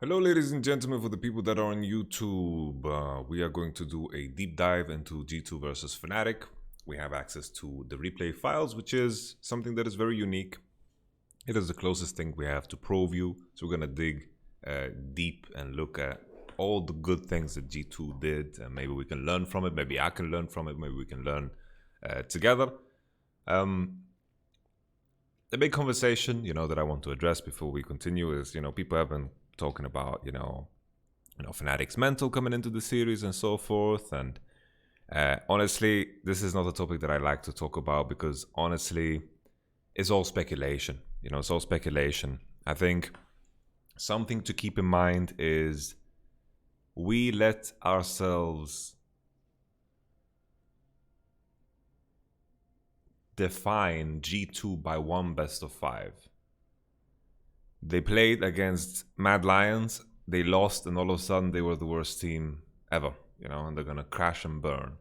Hello, ladies and gentlemen. For the people that are on YouTube, we are going to do a deep dive into G2 versus Fnatic. We have access to the replay files, which is something that is very unique. It is the closest thing we have to ProView. So we're going to dig deep and look at all the good things that G2 did. And maybe we can learn from it. Maybe I can learn from it. Maybe we can learn together. The big conversation, that I want to address before we continue is, people have been talking about, Fnatic's mental coming into the series and so forth. And honestly, this is not a topic that I like to talk about because honestly, it's all speculation. It's all speculation. I think something to keep in mind is we let ourselves define G2 by one best of 5. They played against Mad Lions, they lost, and all of a sudden they were the worst team ever, and they're gonna crash and burn.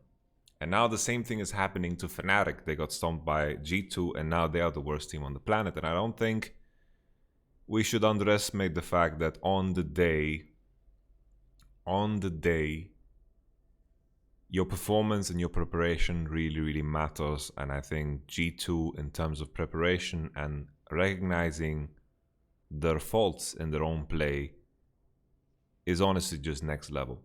And now the same thing is happening to Fnatic. They got stomped by G2, and now they are the worst team on the planet. And I don't think we should underestimate the fact that on the day, your performance and your preparation really, really matters. And I think G2, in terms of preparation and recognizing their faults in their own play, is honestly just next level.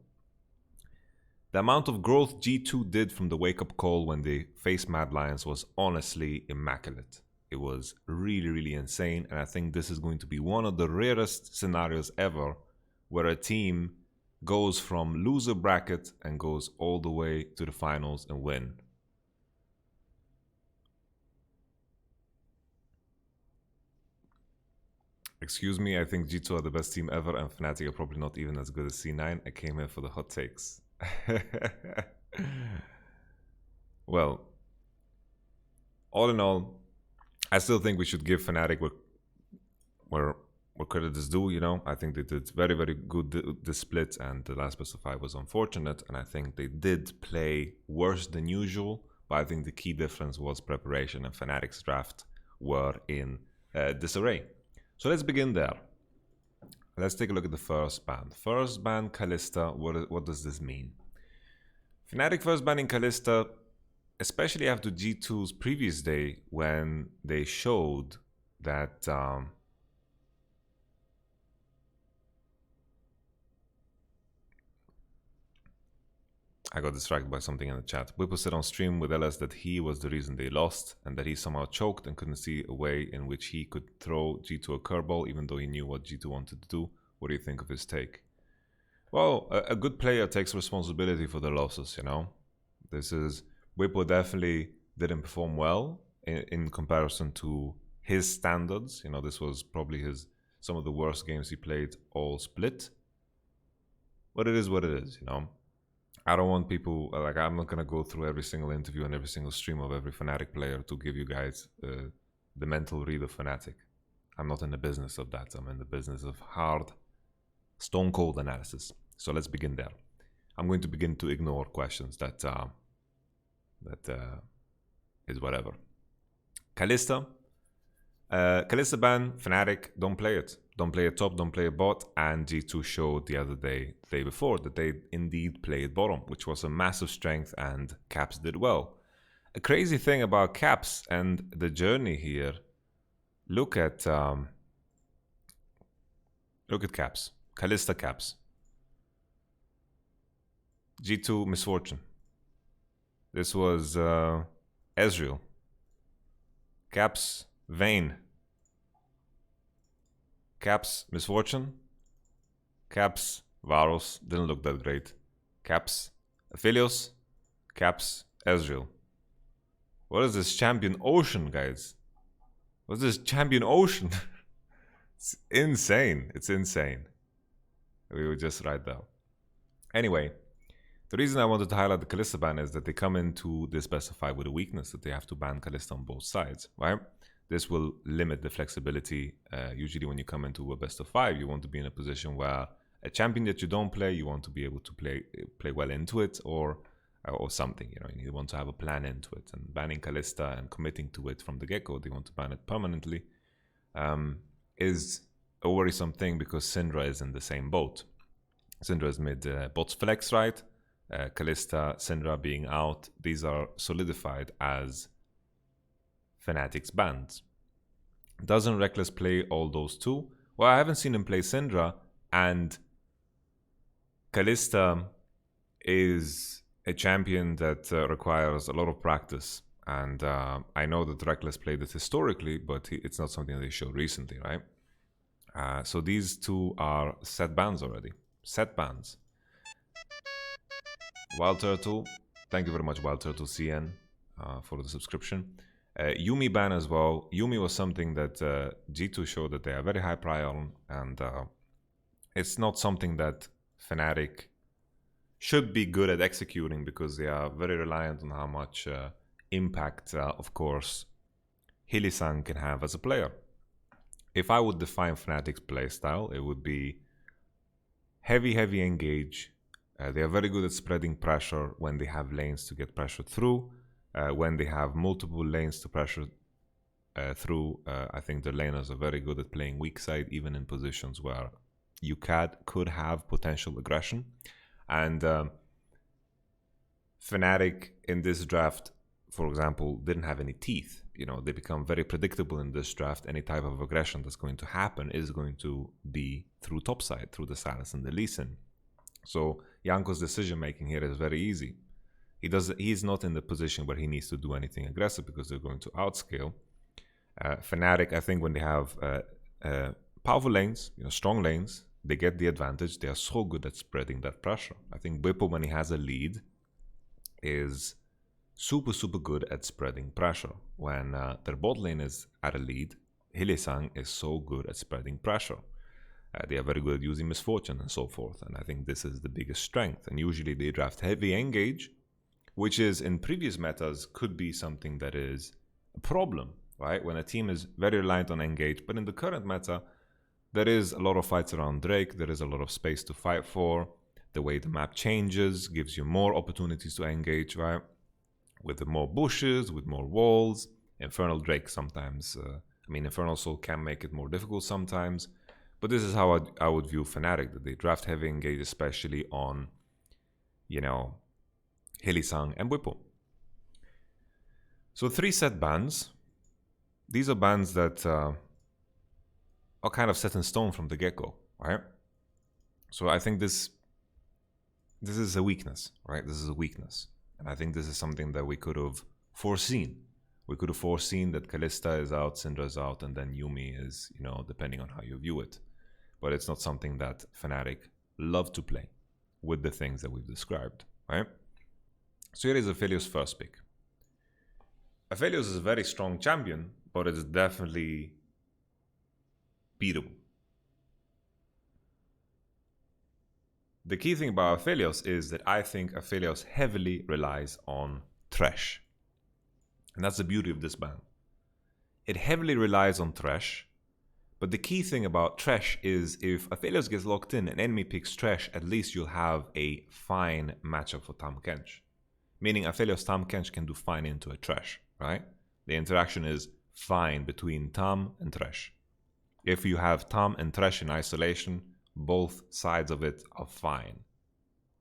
The amount of growth G2 did from the wake-up call when they faced Mad Lions was honestly immaculate. It was really, really insane, and I think this is going to be one of the rarest scenarios ever where a team goes from loser bracket and goes all the way to the finals and win. Excuse me, I think G2 are the best team ever and Fnatic are probably not even as good as C9. I came here for the hot takes. Well, all in all, I still think we should give Fnatic where credit is due, I think they did very, very good this split, and the last best of 5 was unfortunate, and I think they did play worse than usual, but I think the key difference was preparation, and Fnatic's draft were in disarray. So let's begin there. Let's take a look at the first ban. First ban, Kalista. What does this mean? Fnatic first banning Kalista, especially after G2's previous day when they showed that I got distracted by something in the chat. Whippo said on stream with LS that he was the reason they lost and that he somehow choked and couldn't see a way in which he could throw G2 a curveball even though he knew what G2 wanted to do. What do you think of his take? Well, a good player takes responsibility for the losses, Whippo definitely didn't perform well in comparison to his standards. This was probably some of the worst games he played all split. But it is what it is, I don't want people, I'm not going to go through every single interview and every single stream of every Fnatic player to give you guys the mental read of Fnatic. I'm not in the business of that. I'm in the business of hard, stone cold analysis. So let's begin there. I'm going to begin to ignore questions that is whatever. Kalista. Kalista ban, Fnatic, don't play it. Don't play it top, don't play it bot. And G2 showed the day before, that they indeed played bottom, which was a massive strength, and Caps did well. A crazy thing about Caps and the journey here, look at Caps. Kalista Caps. G2 Misfortune. This was Ezreal. Caps Vayne. Caps Misfortune. Caps Varus, didn't look that great. Caps Aphelios. Caps Ezreal. What is this Champion Ocean, guys? What's this Champion Ocean? It's insane. It's insane. We were just right there. Anyway, the reason I wanted to highlight the Kalista ban is that they come into this best of 5 with a weakness that they have to ban Kalista on both sides, right? This will limit the flexibility. Usually when you come into a best of 5, you want to be in a position where a champion that you don't play, you want to be able to play well into it, or something. You want to have a plan into it. And banning Kalista and committing to it from the get-go, they want to ban it permanently, is a worrisome thing because Syndra is in the same boat. Syndra is mid bots flex, right? Kalista, Syndra being out, these are solidified as Fnatic's bans. Doesn't Reckless play all those too? Well, I haven't seen him play Syndra, and Kalista is a champion that requires a lot of practice. And I know that Reckless played it historically, but it's not something they showed recently, right? So these two are set bans already. Set bans. Wild Turtle, thank you very much, Wild Turtle CN, for the subscription. Yuumi ban as well. Yuumi was something that G2 showed that they are very high prior on, and it's not something that Fnatic should be good at executing because they are very reliant on how much impact, of course, Hylissang can have as a player. If I would define Fnatic's playstyle, it would be heavy engage. They are very good at spreading pressure when they have lanes to get pressure through. When they have multiple lanes to pressure through, I think the laners are very good at playing weak side, even in positions where you could have potential aggression. And Fnatic in this draft, for example, didn't have any teeth. You know, they become very predictable in this draft. Any type of aggression that's going to happen is going to be through topside, through the Sylas and the Lee Sin. So Janko's decision making here is very easy. He's not in the position where he needs to do anything aggressive because they're going to outscale. Fnatic, I think when they have powerful lanes, strong lanes, they get the advantage. They are so good at spreading that pressure. I think Bwipo, when he has a lead, is super good at spreading pressure. When their bot lane is at a lead, Hylissang is so good at spreading pressure. They are very good at using misfortune and so forth, and I think this is the biggest strength. And usually they draft heavy engage, which is in previous metas could be something that is a problem, right? When a team is very reliant on engage, but in the current meta, there is a lot of fights around Drake, there is a lot of space to fight for, the way the map changes gives you more opportunities to engage, right? With more bushes, with more walls. Infernal Drake sometimes, Infernal Soul can make it more difficult sometimes, but this is how I would view Fnatic, that they draft heavy engage, especially on, Hylissang and Bwipo. So 3 set bans. These are bans that are kind of set in stone from the get-go, right? So I think this is a weakness, right? This is a weakness. And I think this is something that we could have foreseen. We could have foreseen that Kalista is out, Syndra is out, and then Yuumi is, depending on how you view it. But it's not something that Fnatic love to play with the things that we've described, right? So here is Aphelios' first pick. Aphelios is a very strong champion, but it's definitely beatable. The key thing about Aphelios is that I think Aphelios heavily relies on Thresh. And that's the beauty of this ban. It heavily relies on Thresh, but the key thing about Thresh is if Aphelios gets locked in and enemy picks Thresh, at least you'll have a fine matchup for Tahm Kench. Meaning Aphelios Tahm Kench can do fine into a Thresh, right? The interaction is fine between Tahm and Thresh. If you have Tahm and Thresh in isolation, both sides of it are fine.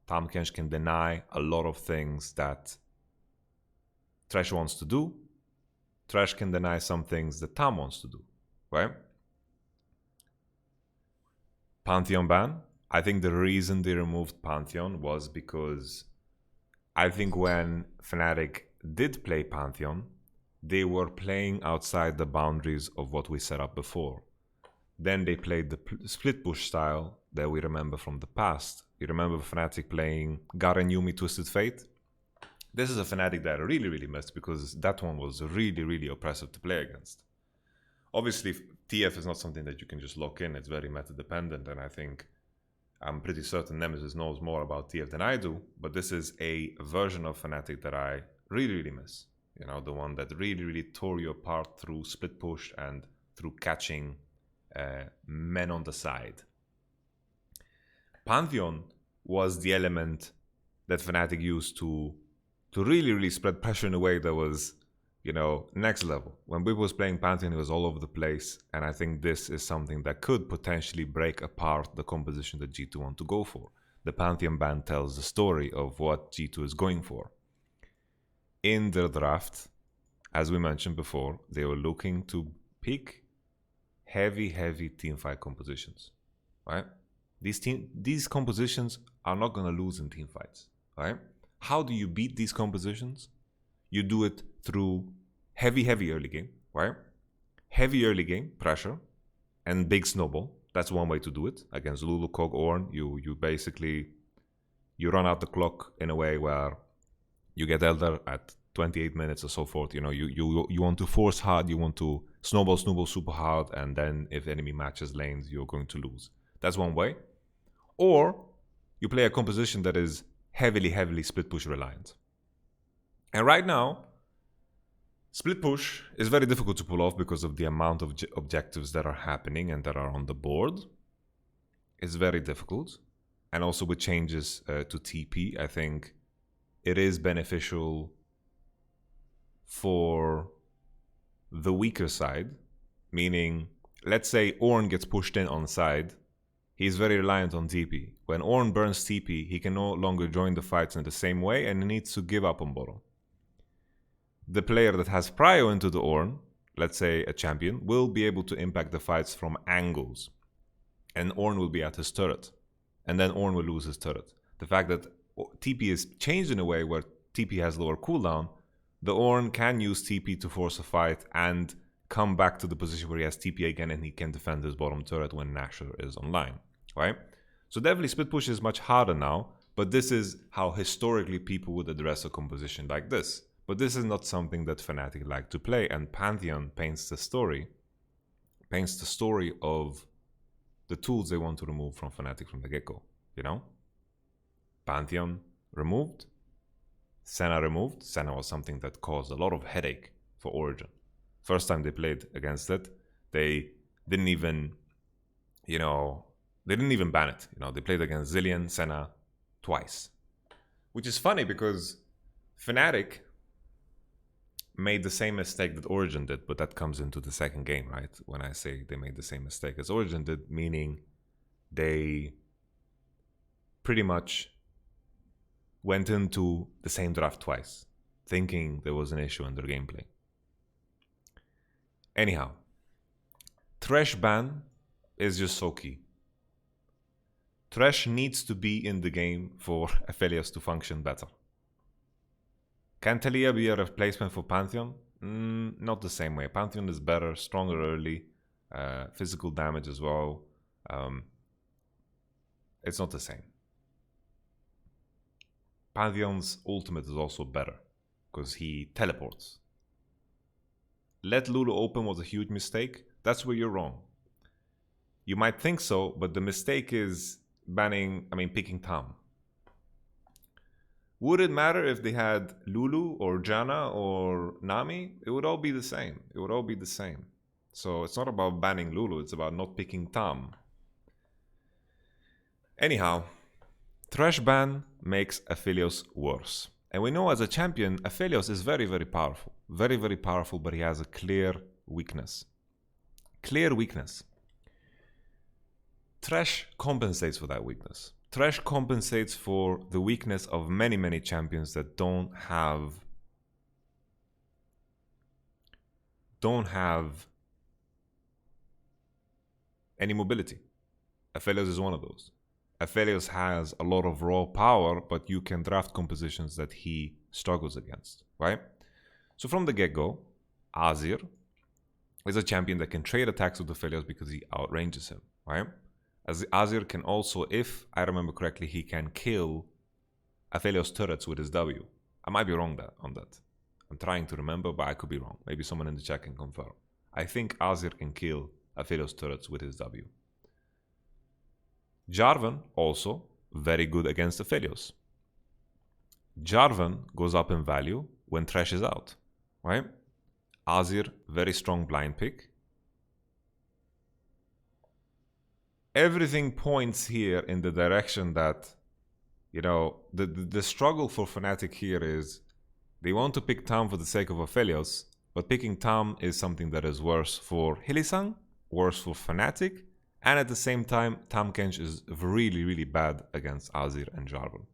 Tahm Kench can deny a lot of things that Thresh wants to do. Thresh can deny some things that Tahm wants to do, right? Pantheon ban. I think the reason they removed Pantheon was because I think when Fnatic did play Pantheon, they were playing outside the boundaries of what we set up before. Then they played the split push style that we remember from the past. You remember Fnatic playing Garen Yuumi Twisted Fate? This is a Fnatic that I really missed because that one was really oppressive to play against. Obviously, TF is not something that you can just lock in. It's very meta dependent, and I'm pretty certain Nemesis knows more about TF than I do, but this is a version of Fnatic that I really miss. The one that really tore you apart through split push and through catching men on the side. Pantheon was the element that Fnatic used to really spread pressure in a way that was you know, next level. When Bib was playing Pantheon, it was all over the place, and I think this is something that could potentially break apart the composition that G2 want to go for. The Pantheon ban tells the story of what G2 is going for. In their draft, as we mentioned before, they were looking to pick heavy teamfight compositions, right? These compositions are not going to lose in teamfights, right? How do you beat these compositions? You do it through heavy early game, right? Heavy early game pressure and big snowball. That's one way to do it. Against Lulu, Kog, Ornn, you basically you run out the clock in a way where you get Elder at 28 minutes or so forth. You know, you want to force hard, you want to snowball super hard, and then if enemy matches lanes, you're going to lose. That's one way. Or you play a composition that is heavily split push reliant. And right now, split push is very difficult to pull off because of the amount of objectives that are happening and that are on the board. It's very difficult. And also with changes to TP, I think it is beneficial for the weaker side. Meaning, let's say Ornn gets pushed in on side. He's very reliant on TP. When Ornn burns TP, he can no longer join the fights in the same way and he needs to give up on bottom. The player that has prio into the Ornn, let's say a champion, will be able to impact the fights from angles. And Ornn will be at his turret. And then Ornn will lose his turret. The fact that TP is changed in a way where TP has lower cooldown, the Ornn can use TP to force a fight and come back to the position where he has TP again and he can defend his bottom turret when Nashor is online, right? So definitely split push is much harder now, but this is how historically people would address a composition like this. But this is not something that Fnatic like to play, and Pantheon paints the story of the tools they want to remove from Fnatic from the get-go, you know? Pantheon removed, Senna removed. Senna was something that caused a lot of headache for Origin. First time they played against it, they didn't even ban it. You know, they played against Zilean, Senna twice. Which is funny because Fnatic made the same mistake that Origin did, but that comes into the second game, right? When I say they made the same mistake as Origin did, meaning they pretty much went into the same draft twice, thinking there was an issue in their gameplay. Anyhow, Thresh ban is just so key. Thresh needs to be in the game for Aphelios to function better. Can Taliyah be a replacement for Pantheon? Not the same way. Pantheon is better, stronger early, physical damage as well. It's not the same. Pantheon's ultimate is also better because he teleports. Let Lulu open was a huge mistake. That's where you're wrong. You might think so, but the mistake is picking Tam. Would it matter if they had Lulu or Janna or Nami? It would all be the same. So it's not about banning Lulu, it's about not picking Tam. Anyhow, Thresh ban makes Aphelios worse. And we know as a champion, Aphelios is very powerful. Very powerful, but he has a clear weakness. Thresh compensates for that weakness. Thresh compensates for the weakness of many champions that don't have any mobility. Aphelios is one of those. Aphelios has a lot of raw power, but you can draft compositions that he struggles against, right? So from the get-go, Azir is a champion that can trade attacks with Aphelios because he outranges him, right? As Azir can also, if I remember correctly, he can kill Aphelios turrets with his W. I might be wrong on that. I'm trying to remember, but I could be wrong. Maybe someone in the chat can confirm. I think Azir can kill Aphelios turrets with his W. Jarvan also very good against Aphelios. Jarvan goes up in value when Thresh is out, right? Azir, very strong blind pick. Everything points here in the direction that, the struggle for Fnatic here is they want to pick Tam for the sake of Aphelios, But picking Tam is something that is worse for Hili-san, worse for Fnatic, and at the same time, Tahm Kench is really, really bad against Azir and Jarvan.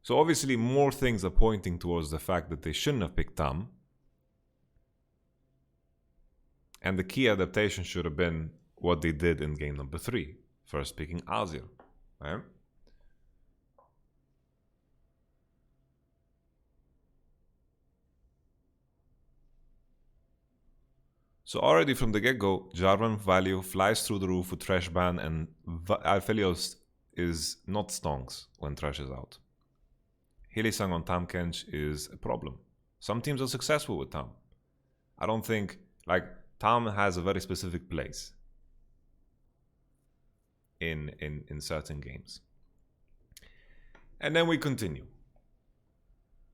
So obviously more things are pointing towards the fact that they shouldn't have picked Tam. And the key adaptation should have been what they did in game number 3. First picking Azir. Right? So already from the get-go, Jarvan value flies through the roof with Thresh ban, and Aphelios is not stonks when Thresh is out. Hili-sang on Tahm Kench is a problem. Some teams are successful with Tahm. I don't think, like, Tahm has a very specific place in certain games. And then we continue.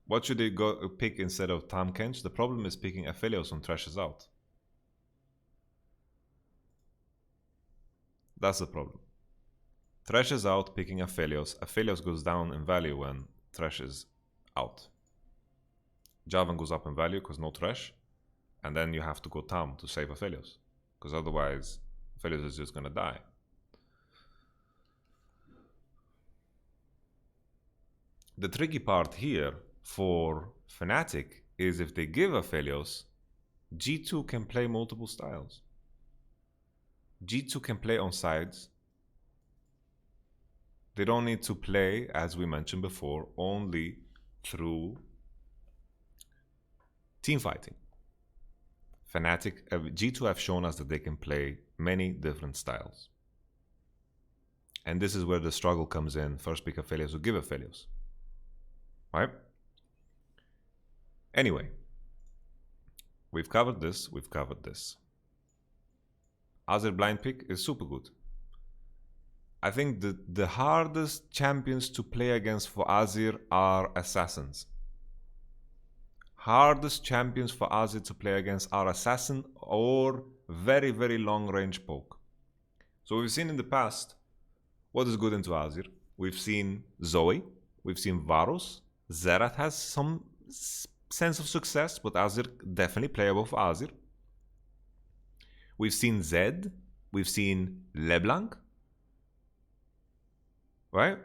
What should they go pick instead of Tahm Kench? The problem is picking Aphelios when Thresh is out. That's the problem. Thresh is out, picking Aphelios. Aphelios goes down in value when Thresh is out. Jarvan goes up in value because no Thresh. And then you have to go Tahm to save Aphelios. Because otherwise, Aphelios is just going to die. The tricky part here for Fnatic is if they give Aphelios, G2 can play multiple styles. G2 can play on sides. They don't need to play, as we mentioned before, only through team fighting. Fnatic, G2 have shown us that they can play many different styles. And this is where the struggle comes in. First pick Aphelios or give Aphelios. Right? Anyway, we've covered this, we've covered this. Azir blind pick is super good. I think the hardest champions to play against for Azir are assassins. Hardest champions for Azir to play against are assassin or very, very long range poke. So we've seen in the past what is good into Azir. We've seen Zoe, we've seen Varus, Xerath has some sense of success, but Azir definitely playable for Azir. We've seen Zed, we've seen LeBlanc, right?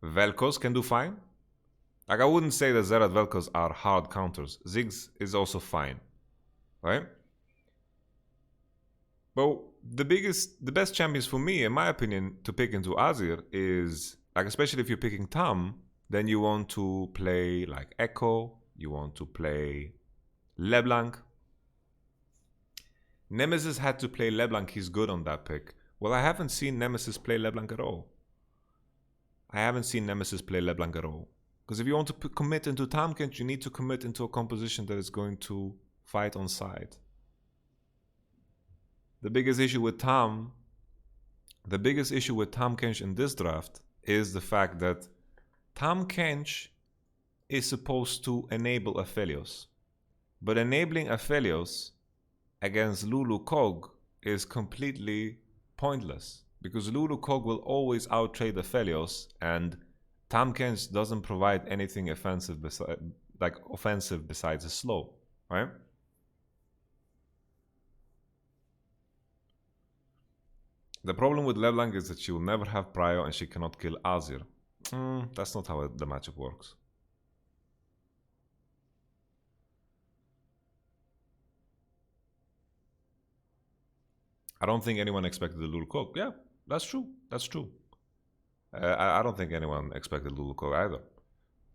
Vel'Koz can do fine. Like, I wouldn't say that Xerath Vel'Koz are hard counters. Ziggs is also fine, right? But the best champions for me, in my opinion, to pick into Azir is, like, especially if you're picking Tahm, then you want to play like Echo, you want to play LeBlanc. Nemesis had to play LeBlanc, he's good on that pick. Well, I haven't seen Nemesis play LeBlanc at all. I haven't seen Nemesis play LeBlanc at all. Because if you want to commit into Tahm Kench, you need to commit into a composition that is going to fight on side. The biggest issue with Tahm Kench in this draft is the fact that Tahm Kench is supposed to enable Aphelios. But enabling Aphelios against Lulu Kog is completely pointless. Because Lulu Kog will always outtrade Aphelios, and Tahm Kench doesn't provide anything offensive besides a slow, right? The problem with LeBlanc is that she will never have prio and she cannot kill Azir. That's not how the matchup works. I don't think anyone expected the Lulu Kog. Yeah, that's true. That's true. I don't think anyone expected Lulu Kog either.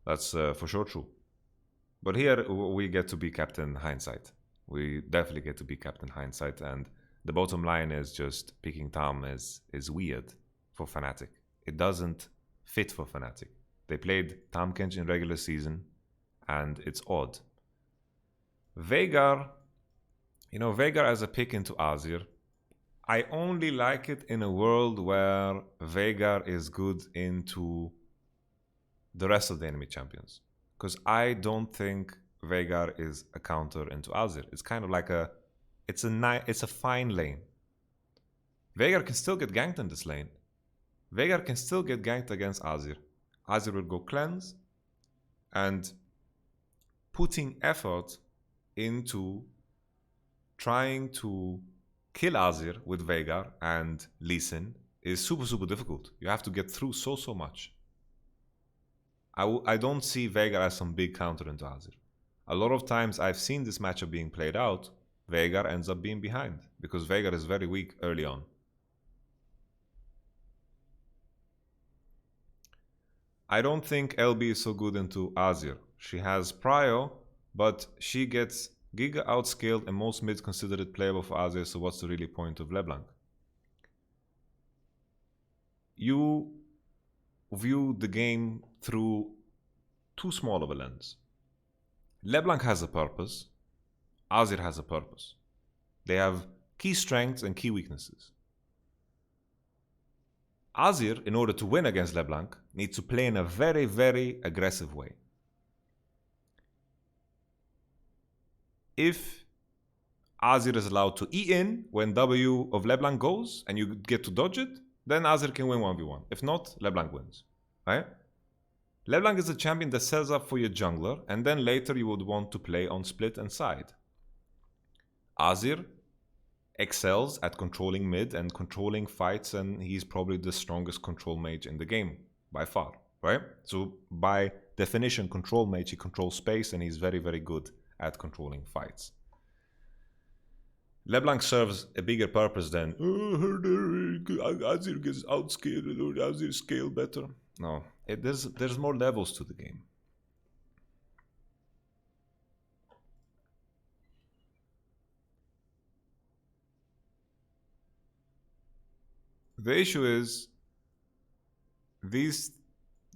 That's for sure true. But here we get to be Captain Hindsight. We definitely get to be Captain Hindsight, and the bottom line is just picking Tahm is weird for Fnatic. It doesn't fit for Fnatic. They played Tahm Kench in regular season, and it's odd. Veigar as a pick into Azir, I only like it in a world where Veigar is good into the rest of the enemy champions. Because I don't think Veigar is a counter into Azir. It's kind of like it's a fine lane. Veigar can still get ganked in this lane. Veigar can still get ganked against Azir. Azir will go cleanse, and putting effort into trying to kill Azir with Veigar and Lee Sin is super, super difficult. You have to get through so much. I don't see Veigar as some big counter into Azir. A lot of times I've seen this matchup being played out, Veigar ends up being behind because Veigar is very weak early on. I don't think LB is so good into Azir. She has Prio, but she gets Giga outscaled and most mids consider it playable for Azir, so what's the really point of LeBlanc? You view the game through too small of a lens. LeBlanc has a purpose, Azir has a purpose. They have key strengths and key weaknesses. Azir, in order to win against LeBlanc, needs to play in a very, very aggressive way. If Azir is allowed to E in when W of LeBlanc goes and you get to dodge it, then Azir can win 1v1. If not, LeBlanc wins. Right? LeBlanc is a champion that sets up for your jungler, and then later you would want to play on split and side. Azir excels at controlling mid and controlling fights, and he's probably the strongest control mage in the game, by far, right? So by definition, control mage, he controls space, and he's very, very good at controlling fights. LeBlanc serves a bigger purpose than Azir gets outscaled or Azir scale better. No, there's more levels to the game. The issue is these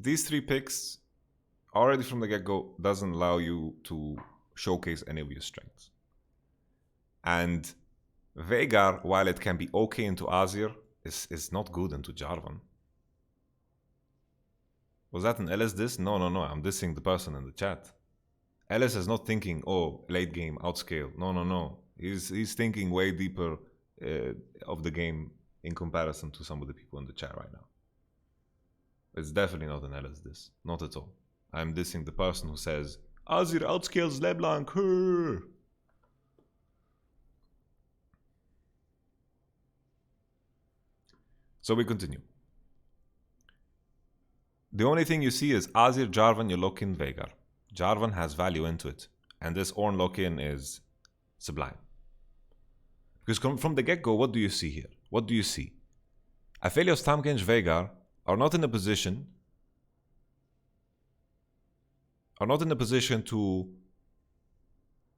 three picks already from the get-go doesn't allow you to showcase any of your strengths. And Veigar, while it can be okay into Azir, is not good into Jarvan. Was that an LS diss? No, I'm dissing the person in the chat. LS is not thinking, oh, late game, outscale. No. He's thinking way deeper of the game in comparison to some of the people in the chat right now. It's definitely not an LS diss. Not at all. I'm dissing the person who says, Azir outscales LeBlanc. Her. So we continue. The only thing you see is Azir, Jarvan, you lock in Veigar. Jarvan has value into it. And this Ornn lock-in is sublime. Because from the get-go, what do you see here? What do you see? Aphelios, Tahm Kench, Veigar are not in a position to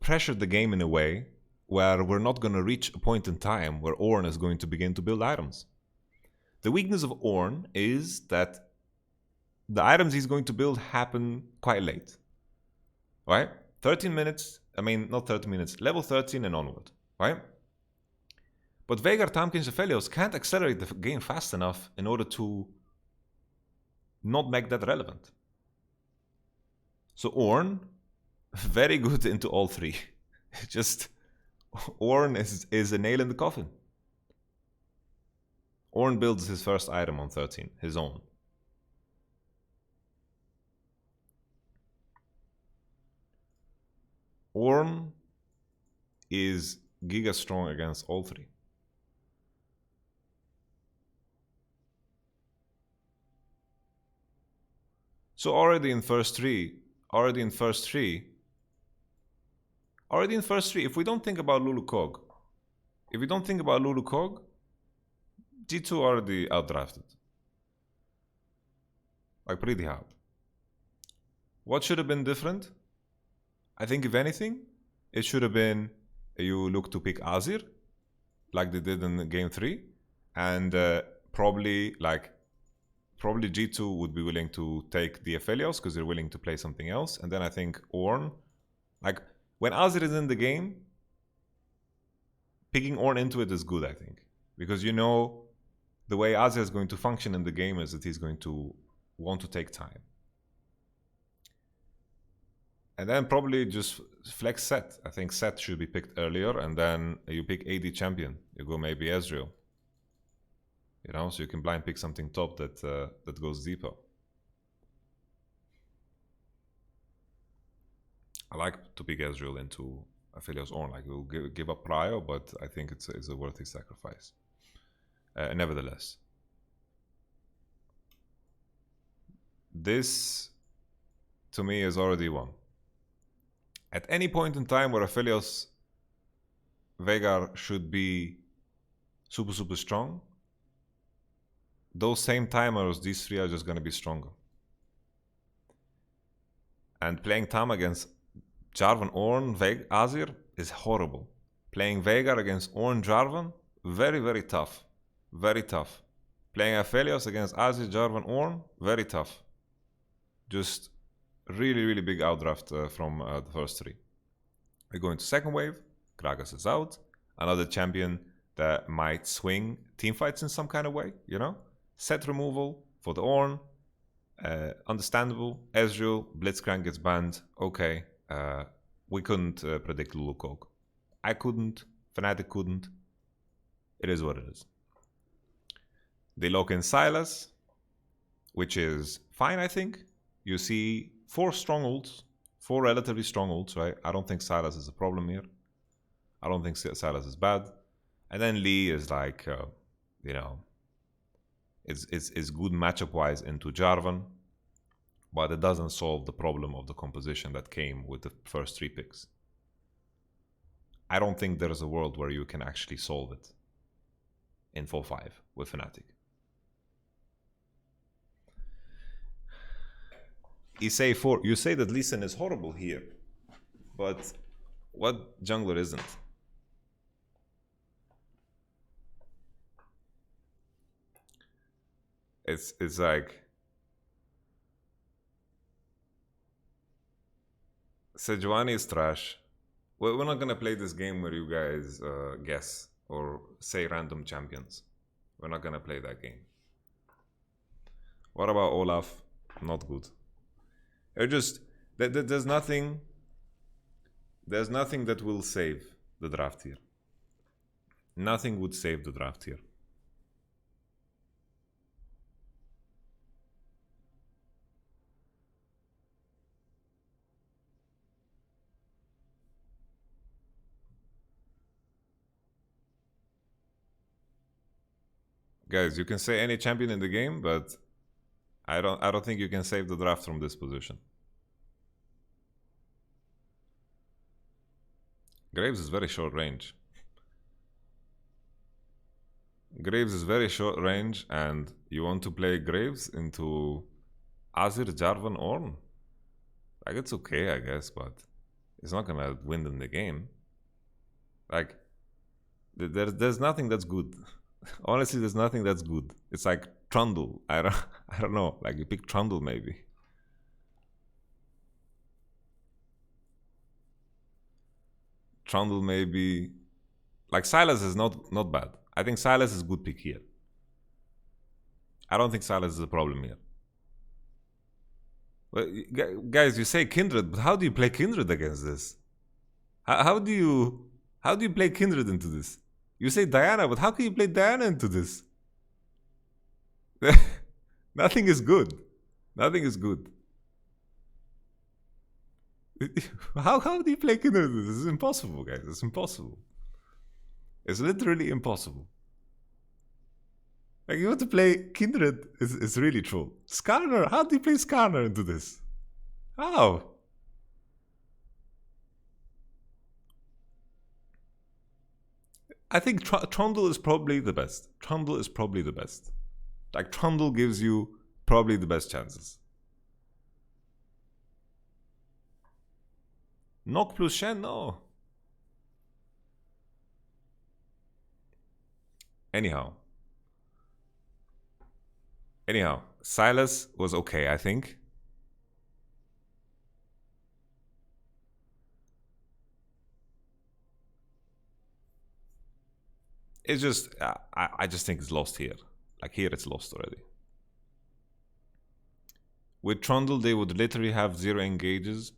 pressure the game in a way where we're not going to reach a point in time where Ornn is going to begin to build items. The weakness of Ornn is that the items he's going to build happen quite late. Right? 13 minutes, not 30 minutes, level 13 and onward. Right? But Veigar, Tahm Kench, Aphelios can't accelerate the game fast enough in order to not make that relevant. So Ornn, very good into all three. Just, Ornn is a nail in the coffin. Ornn builds his first item on 13, his own. Ornn is giga strong against all three. So already in first three, if we don't think about Lulu Kog, G2 already outdrafted. Like pretty hard. What should have been different? I think if anything, it should have been you look to pick Azir, like they did in game 3, and probably G2 would be willing to take the Aphelios because they're willing to play something else. And then I think Ornn, like when Azir is in the game, picking Ornn into it is good, I think. Because you know the way Azir is going to function in the game is that he's going to want to take time. And then probably just flex Set. I think Set should be picked earlier, and then you pick AD champion. You go maybe Ezreal. You know, so you can blind pick something top that goes deeper. I like to pick Ezreal into Aphelios Ornn. Like, we'll give up Prio, but I think it's a worthy sacrifice. Nevertheless, this to me is already won. At any point in time where Aphelios Veigar should be super strong, those same timers, these three are just going to be stronger. And playing Tam against Jarvan, Ornn, Azir is horrible. Playing Veigar against Ornn, Jarvan, very tough. Very tough. Playing Aphelios against Azir, Jarvan, Ornn, very tough. Just really big outdraft from the first three. We go into second wave. Gragas is out. Another champion that might swing teamfights in some kind of way, you know? Set removal for the Ornn. Understandable. Ezreal, Blitzcrank gets banned. Okay. We couldn't predict Lulukog. I couldn't. Fnatic couldn't. It is what it is. They lock in Sylas, which is fine, I think. You see 4 strong ults. 4 relatively strong ults, right? I don't think Sylas is a problem here. I don't think Sylas is bad. And then Lee is like, you know, it's good matchup-wise into Jarvan, but it doesn't solve the problem of the composition that came with the first 3 picks. I don't think there's a world where you can actually solve it in 4-5 with Fnatic. You say that Lee Sin is horrible here, but what jungler isn't? It's like Sejuani is trash. We're not gonna play this game where you guys guess or say random champions. We're not gonna play that game. What about Olaf? Not good. There's nothing that will save the draft here. Nothing would save the draft here. Guys, you can say any champion in the game, but I don't think you can save the draft from this position. Graves is very short range. Graves is very short range, and you want to play Graves into Azir, Jarvan, Ornn? Like, it's okay, I guess, but it's not gonna win them the game. Like, there's nothing that's good. Honestly, there's nothing that's good. It's like Trundle. I don't know. Like, you pick Trundle maybe. Trundle maybe. Like, Sylas is not bad. I think Sylas is a good pick here. I don't think Sylas is a problem here. Well, guys, you say Kindred, but how do you play Kindred against this? How do you play Kindred into this? You say Diana, but how can you play Diana into this? Nothing is good. Nothing is good. How do you play Kindred into this? This is impossible, guys. It's impossible. It's literally impossible. Like, you want to play Kindred is really troll. Skarner, how do you play Skarner into this? How? I think Trundle is probably the best. Trundle is probably the best. Like, Trundle gives you probably the best chances. Nock plus Shen? No. Anyhow, Sylas was okay, I think. It's just, I just think it's lost here. Like, here it's lost already. With Trundle, they would literally have 0 engages.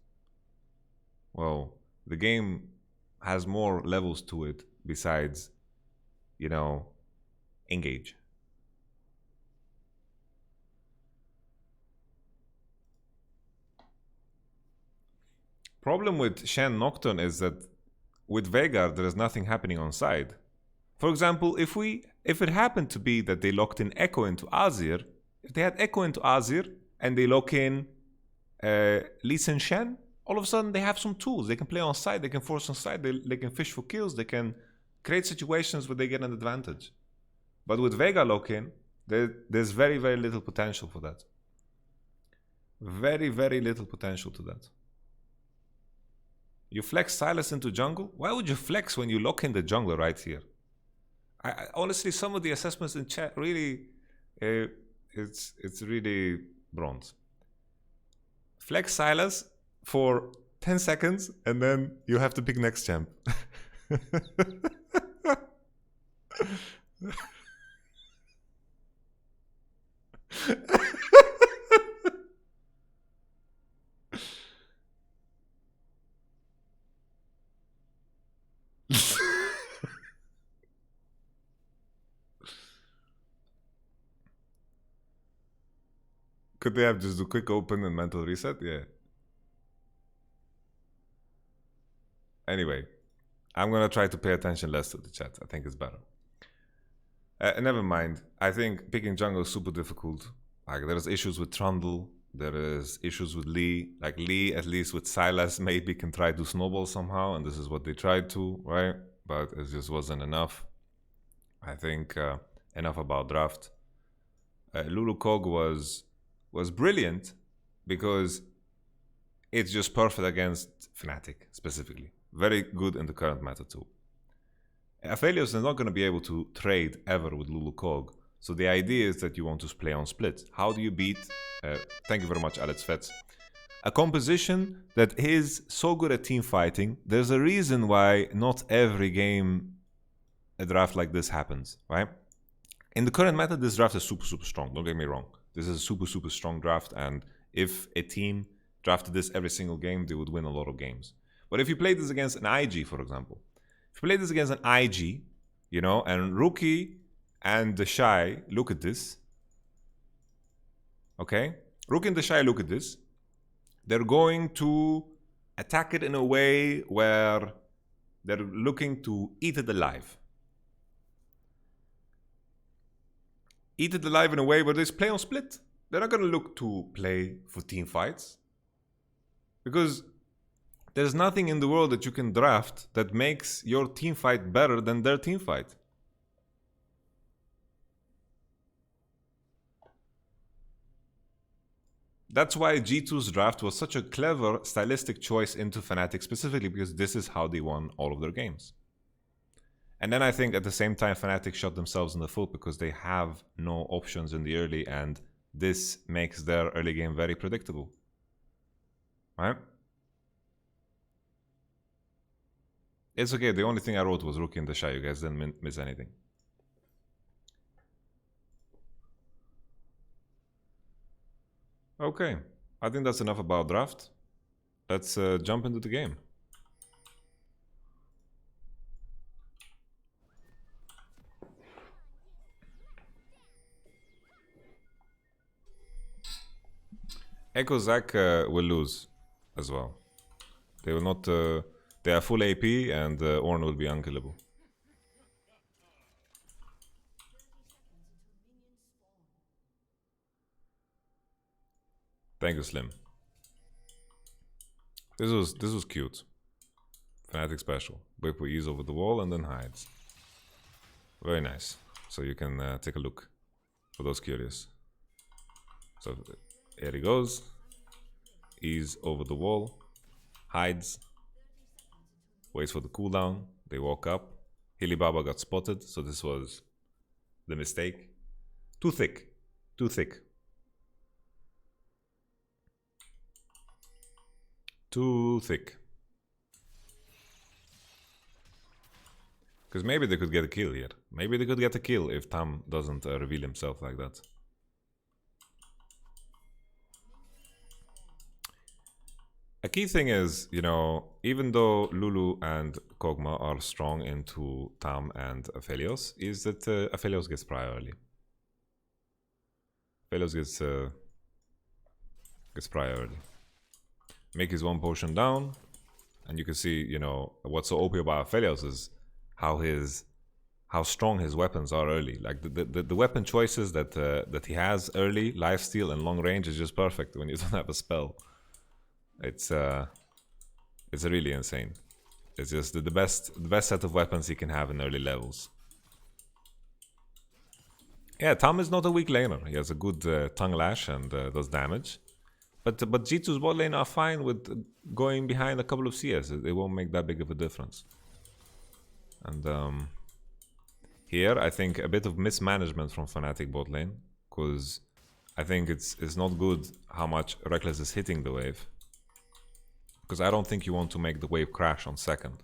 Well, the game has more levels to it besides, you know, engage. Problem with Shen Nocturne is that with Veigar, there is nothing happening on side. For example, if it happened to be that they locked in Echo into Azir, if they had Echo into Azir and they lock in Lee Sin Shen, all of a sudden they have some tools. They can play on side, they can force on side, they can fish for kills, they can create situations where they get an advantage. But with Veigar lock-in, there's very, very little potential for that. Very, very little potential to that. You flex Sylas into jungle? Why would you flex when you lock in the jungler right here? I honestly, some of the assessments in chat really, it's really bronze. Flex Sylas for 10 seconds and then you have to pick next champ. Could they have just do quick open and mental reset? Yeah. Anyway, I'm gonna try to pay attention less to the chat. I think it's better. Never mind. I think picking jungle is super difficult. Like there's issues with Trundle. There is issues with Lee. Like Lee, at least with Sylas, maybe can try to snowball somehow, and this is what they tried to, right? But it just wasn't enough. I think enough about draft. Lulu Kog was brilliant because it's just perfect against Fnatic specifically. Very good in the current meta too. Aphelios is not going to be able to trade ever with Lulu Kog. So the idea is that you want to play on split. How do you beat, thank you very much Alex Fetz, a composition that is so good at team fighting? There's a reason why not every game a draft like this happens, right? In the current meta, this draft is super, super strong. Don't get me wrong. This is a super, super strong draft. And if a team drafted this every single game, they would win a lot of games. But if you play this against an IG, for example, if you play this against an IG, you know, and Rookie and the Shy look at this, okay? Rookie and the Shy look at this. They're going to attack it in a way where they're looking to eat it alive. Eat it alive in a way where they play on split. They're not going to look to play for team fights. Because there's nothing in the world that you can draft that makes your team fight better than their team fight. That's why G2's draft was such a clever stylistic choice into Fnatic specifically, because this is how they won all of their games. And then I think at the same time Fnatic shot themselves in the foot because they have no options in the early, and this makes their early game very predictable. Right? It's okay, the only thing I wrote was Rookie and the Shy. You guys didn't miss anything. Okay, I think that's enough about draft. Let's jump into the game. Echo Zac will lose as well. They will not. They are full AP and Ornn will be unkillable. Thank you, Slim. This was cute. Fnatic special. Whip with ease over the wall and then hides. Very nice. So you can take a look for those curious. So here he goes. Ease over the wall. Hides. Waits for the cooldown. They walk up. Hilly Baba got spotted, so this was the mistake. Too thick. Too thick. Too thick. Because maybe they could get a kill here. Maybe they could get a kill if Tam doesn't reveal himself like that. A key thing is, you know, even though Lulu and Kog'Maw are strong into Tam and Aphelios, is that Aphelios gets prio early. Aphelios gets prio early. Make his one potion down, And you can see, you know, what's so OP about Aphelios is how strong his weapons are early. Like the weapon choices that he has early, lifesteal and long range, is just perfect when you don't have a spell. It's really insane. It's just the best set of weapons he can have in early levels. Yeah, Tom is not a weak laner. He has a good tongue lash and does damage. But G2's bot lane are fine with going behind a couple of CS. It won't make that big of a difference. And here, I think a bit of mismanagement from Fnatic bot lane, because I think it's not good how much Reckless is hitting the wave. Because I don't think you want to make the wave crash on second.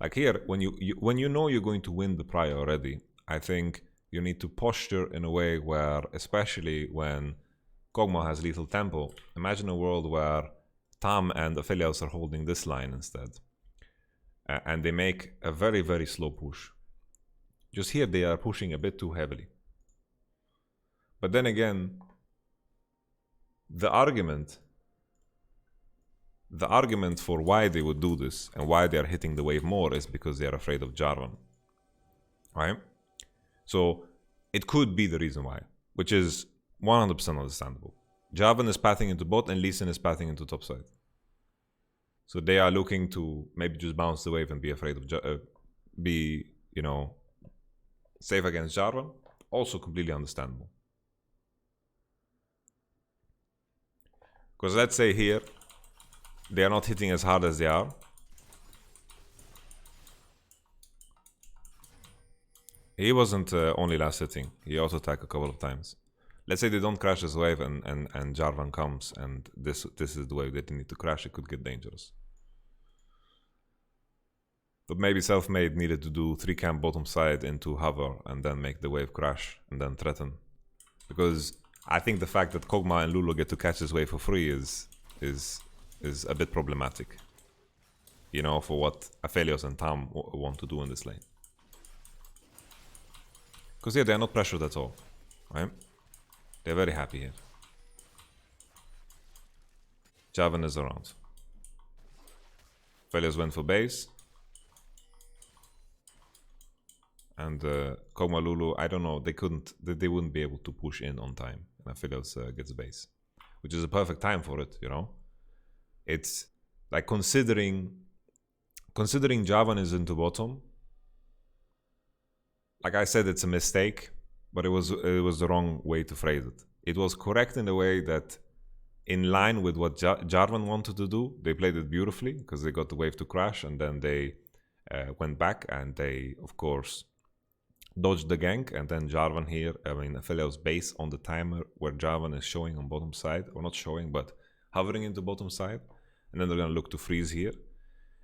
Like here, when you know you're going to win the prio already, I think you need to posture in a way where, especially when Kog'Maw has lethal tempo, imagine a world where Tam and Aphelios are holding this line instead. And they make a very, very slow push. Just here they are pushing a bit too heavily. But then again, the argument for why they would do this and why they are hitting the wave more is because they are afraid of Jarvan. Right? So it could be the reason why, which is 100% understandable. Jarvan is pathing into bot and Lee Sin is pathing into top side. So they are looking to maybe just bounce the wave and be afraid of be, you know, safe against Jarvan. Also completely understandable. Because let's say here they are not hitting as hard as they are. He wasn't only last hitting. He auto-attacked a couple of times. Let's say they don't crash this wave and Jarvan comes and this is the wave that they need to crash. It could get dangerous. But maybe Selfmade needed to do 3-camp bottom side into hover and then make the wave crash and then threaten. Because I think the fact that Kog'Maw and Lulu get to catch this wave for free is a bit problematic. You know, for what Aphelios and Tam want to do in this lane. Because yeah, they're not pressured at all, right? They're very happy here. Jarvan is around. Aphelios went for base. And Kog'Maw Lulu, I don't know, they wouldn't be able to push in on time. And Aphelios gets base. Which is a perfect time for it, you know? It's like considering Jarvan is into bottom. Like I said, it's a mistake, but it was the wrong way to phrase it. It was correct in the way that, in line with what Jarvan wanted to do, they played it beautifully because they got the wave to crash, and then they went back and they, of course, dodged the gank. And then Jarvan here, I mean, Aphelios base on the timer where Jarvan is showing on bottom side, or not showing, but hovering into bottom side, and then they're gonna look to freeze here.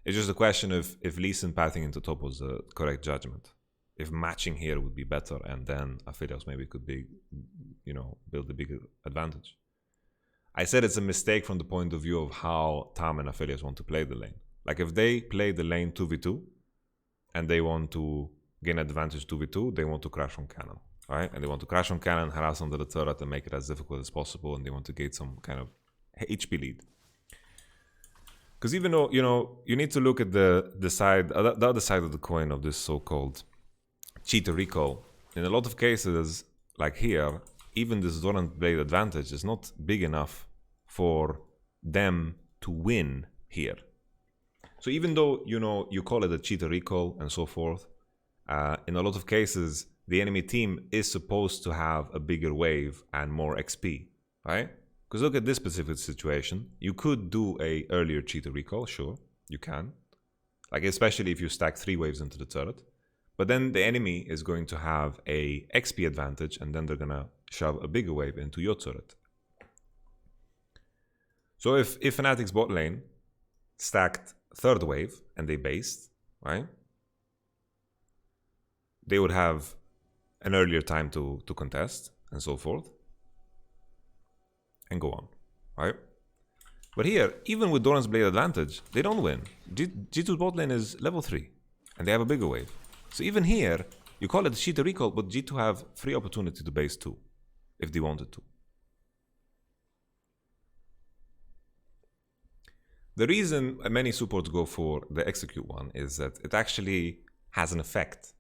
It's just a question of if Lee Sin pathing into top was the correct judgment. If matching here would be better, and then Aphelios maybe could be, you know, build a bigger advantage. I said it's a mistake from the point of view of how Tam and Aphelios want to play the lane. Like if they play the lane 2v2 and they want to gain advantage 2v2, they want to crash on cannon, right? And they want to crash on cannon, harass under the turret and make it as difficult as possible, and they want to get some kind of HP lead. Because even though, you know, you need to look at the other side of the coin of this so-called cheater recall. In a lot of cases, like here, even this Doran Blade advantage is not big enough for them to win here. So even though, you know, you call it a cheater recall and so forth, in a lot of cases, the enemy team is supposed to have a bigger wave and more XP, right? Because look at this specific situation. You could do a earlier cheater recall, sure, you can. Like especially if you stack 3 waves into the turret. But then the enemy is going to have a XP advantage, and then they're gonna shove a bigger wave into your turret. So if Fnatic's bot lane stacked 3rd wave and they based, right? They would have an earlier time to contest and so forth. And go on, right? But here, even with Doran's Blade advantage, they don't win. G2's bot lane is level 3, and they have a bigger wave. So even here, you call it a cheater recall, but G2 have free opportunity to base 2, if they wanted to. The reason many supports go for the execute one is that it actually has an effect,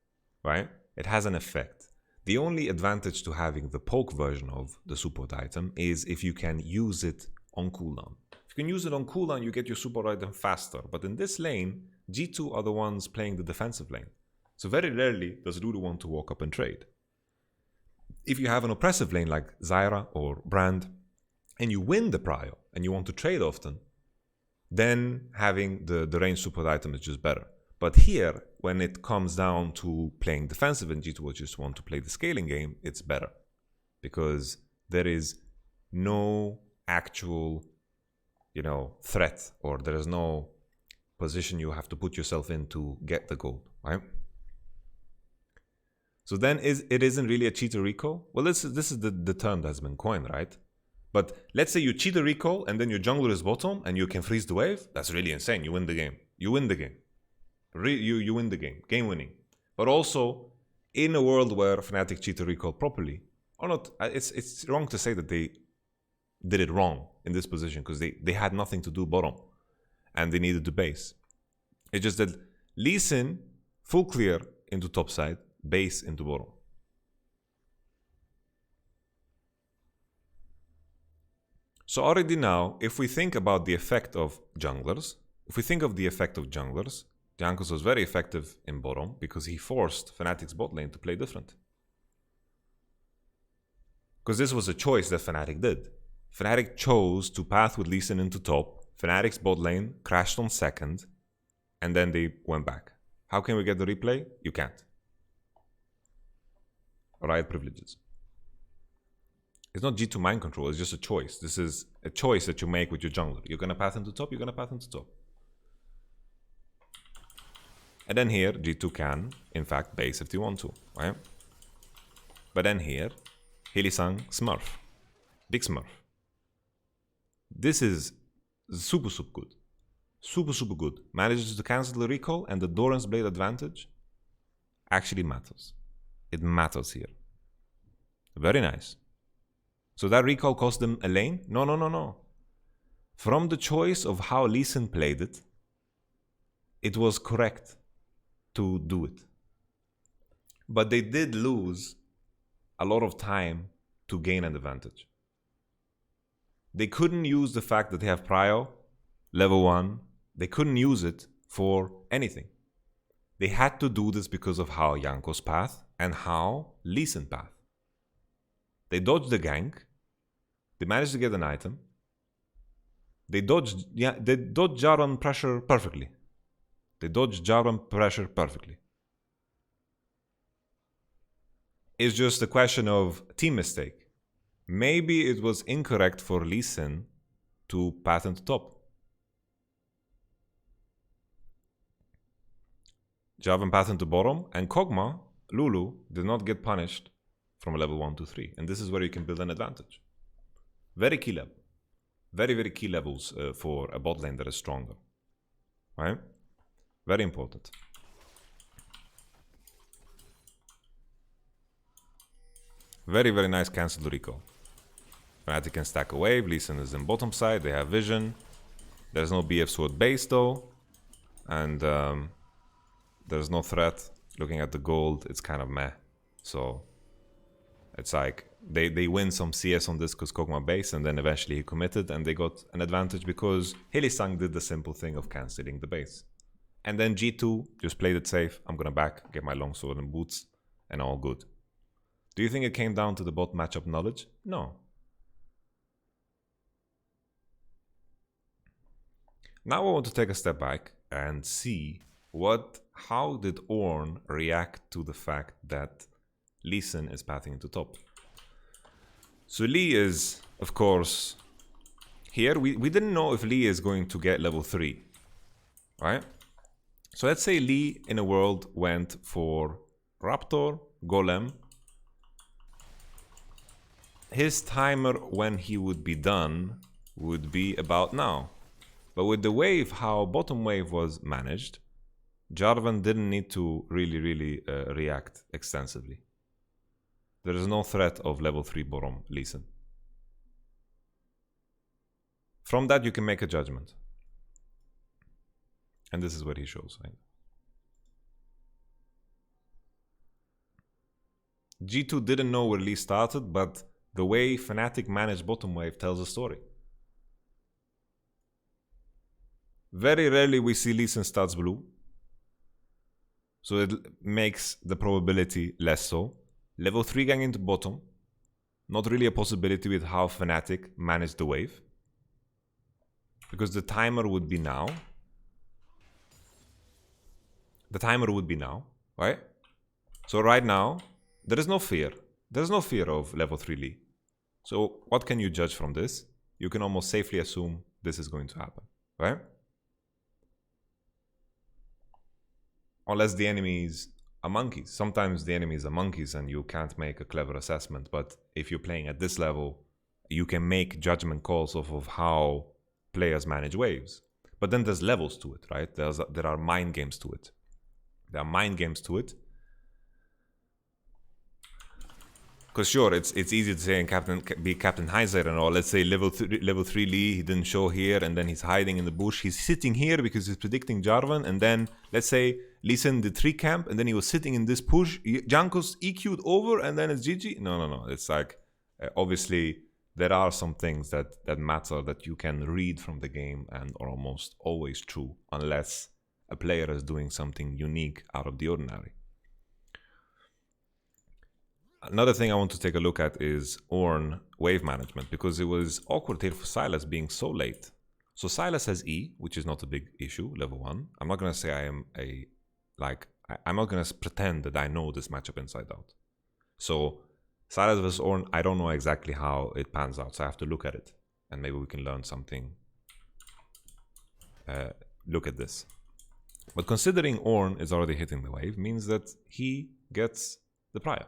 right? It has an effect. The only advantage to having the poke version of the support item is if you can use it on cooldown. If you can use it on cooldown, you get your support item faster. But in this lane, G2 are the ones playing the defensive lane. So very rarely does Lulu want to walk up and trade. If you have an oppressive lane like Zyra or Brand, and you win the prio, and you want to trade often, then having the ranged support item is just better. But here, when it comes down to playing defensive and G2 just want to play the scaling game, it's better. Because there is no actual, threat, or there is no position you have to put yourself in to get the gold, right? So then it isn't really a cheater recall? Well, this is the term that's been coined, right? But let's say you cheat a recall and then your jungler is bottom and you can freeze the wave. That's really insane. You win the game. You win the game. You win the game. Game winning. But also, in a world where Fnatic cheat a recall properly, or not, it's wrong to say that they did it wrong in this position because they had nothing to do bottom and they needed to base. It's just that Lee Sin, full clear into top side, base into bottom. So already now, if we think about the effect of junglers, Jankos was very effective in bottom because he forced Fnatic's bot lane to play different. Because this was a choice that Fnatic did. Fnatic chose to path with Lee Sin into top, Fnatic's bot lane crashed on second, and then they went back. How can we get the replay? You can't. Riot privileges. It's not G2 mind control, it's just a choice. This is a choice that you make with your jungler. You're gonna path into top, you're gonna path into top. And then here, G2 can, in fact, base if they want to, right? But then here, Hylissang Smurf. Big Smurf. This is super good. Super good. Manages to cancel the recall, and the Doran's Blade advantage actually matters. It matters here. Very nice. So that recall cost them a lane? No. From the choice of how Lee Sin played it, it was correct to do it. But they did lose a lot of time to gain an advantage. They couldn't use the fact that they have prio, level 1. They couldn't use it for anything. They had to do this because of how Jankos path and how Lee Sin path. They dodged the gank. They managed to get an item. They dodged Jarvan pressure perfectly. It's just a question of team mistake. Maybe it was incorrect for Lee Sin to path into top. Jarvan path into bottom, and Kog'Maw, Lulu, did not get punished from level 1 to 3. And this is where you can build an advantage. Very key level. Very key levels for a bot lane that is stronger. Right? Very important. Very nice cancel recall. Fnatic can stack a wave. Lee Sin is in bottom side. They have vision. There's no BF sword base though. And there's no threat. Looking at the gold, it's kind of meh. So it's like they win some CS on this because Kog'Maw base, and then eventually he committed and they got an advantage because Hylissang did the simple thing of cancelling the base. And then G2 just played it safe. I'm gonna back, get my longsword and boots, and all good. Do you think it came down to the bot matchup knowledge? No. Now I want to take a step back and see how did Ornn react to the fact that Lee Sin is pathing into top. So Lee is, of course, here. We didn't know if Lee is going to get level 3, right? So let's say Lee in a world went for Raptor, Golem. His timer when he would be done would be about now. But with the wave, how bottom wave was managed, Jarvan didn't need to really react extensively. There is no threat of level 3 bottom Lee Sin. From that you can make a judgment. And this is what he shows, right? G2 didn't know where Lee started, but the way Fnatic managed bottom wave tells a story. Very rarely we see Lee Sin starts blue, so it makes the probability less so. Level 3 gang into bottom, not really a possibility with how Fnatic managed the wave, because the timer would be now. The timer would be now, right? So right now, there is no fear. There's no fear of level 3 Lee. So what can you judge from this? You can almost safely assume this is going to happen, right? Unless the enemies are monkeys. Sometimes the enemies are monkeys and you can't make a clever assessment. But if you're playing at this level, you can make judgment calls off of how players manage waves. But then there's levels to it, right? There are mind games to it. There are mind games to it. Because sure, it's easy to say and be Captain Heiser and all. Let's say level 3 Lee, he didn't show here, and then he's hiding in the bush. He's sitting here because he's predicting Jarvan, and then let's say Lee Sin did 3 camp, and then he was sitting in this push. Jankos EQ'd over, and then it's GG. No. It's like obviously there are some things that matter that you can read from the game and are almost always true, unless a player is doing something unique out of the ordinary. Another thing I want to take a look at is Ornn wave management, because it was awkward here for Sylas being so late. So Sylas has E, which is not a big issue, level 1. I'm not going to say I am I'm not going to pretend that I know this matchup inside out. So Sylas vs Ornn, I don't know exactly how it pans out, so I have to look at it. And maybe we can learn something. Look at this. But considering Ornn is already hitting the wave, means that he gets the prior.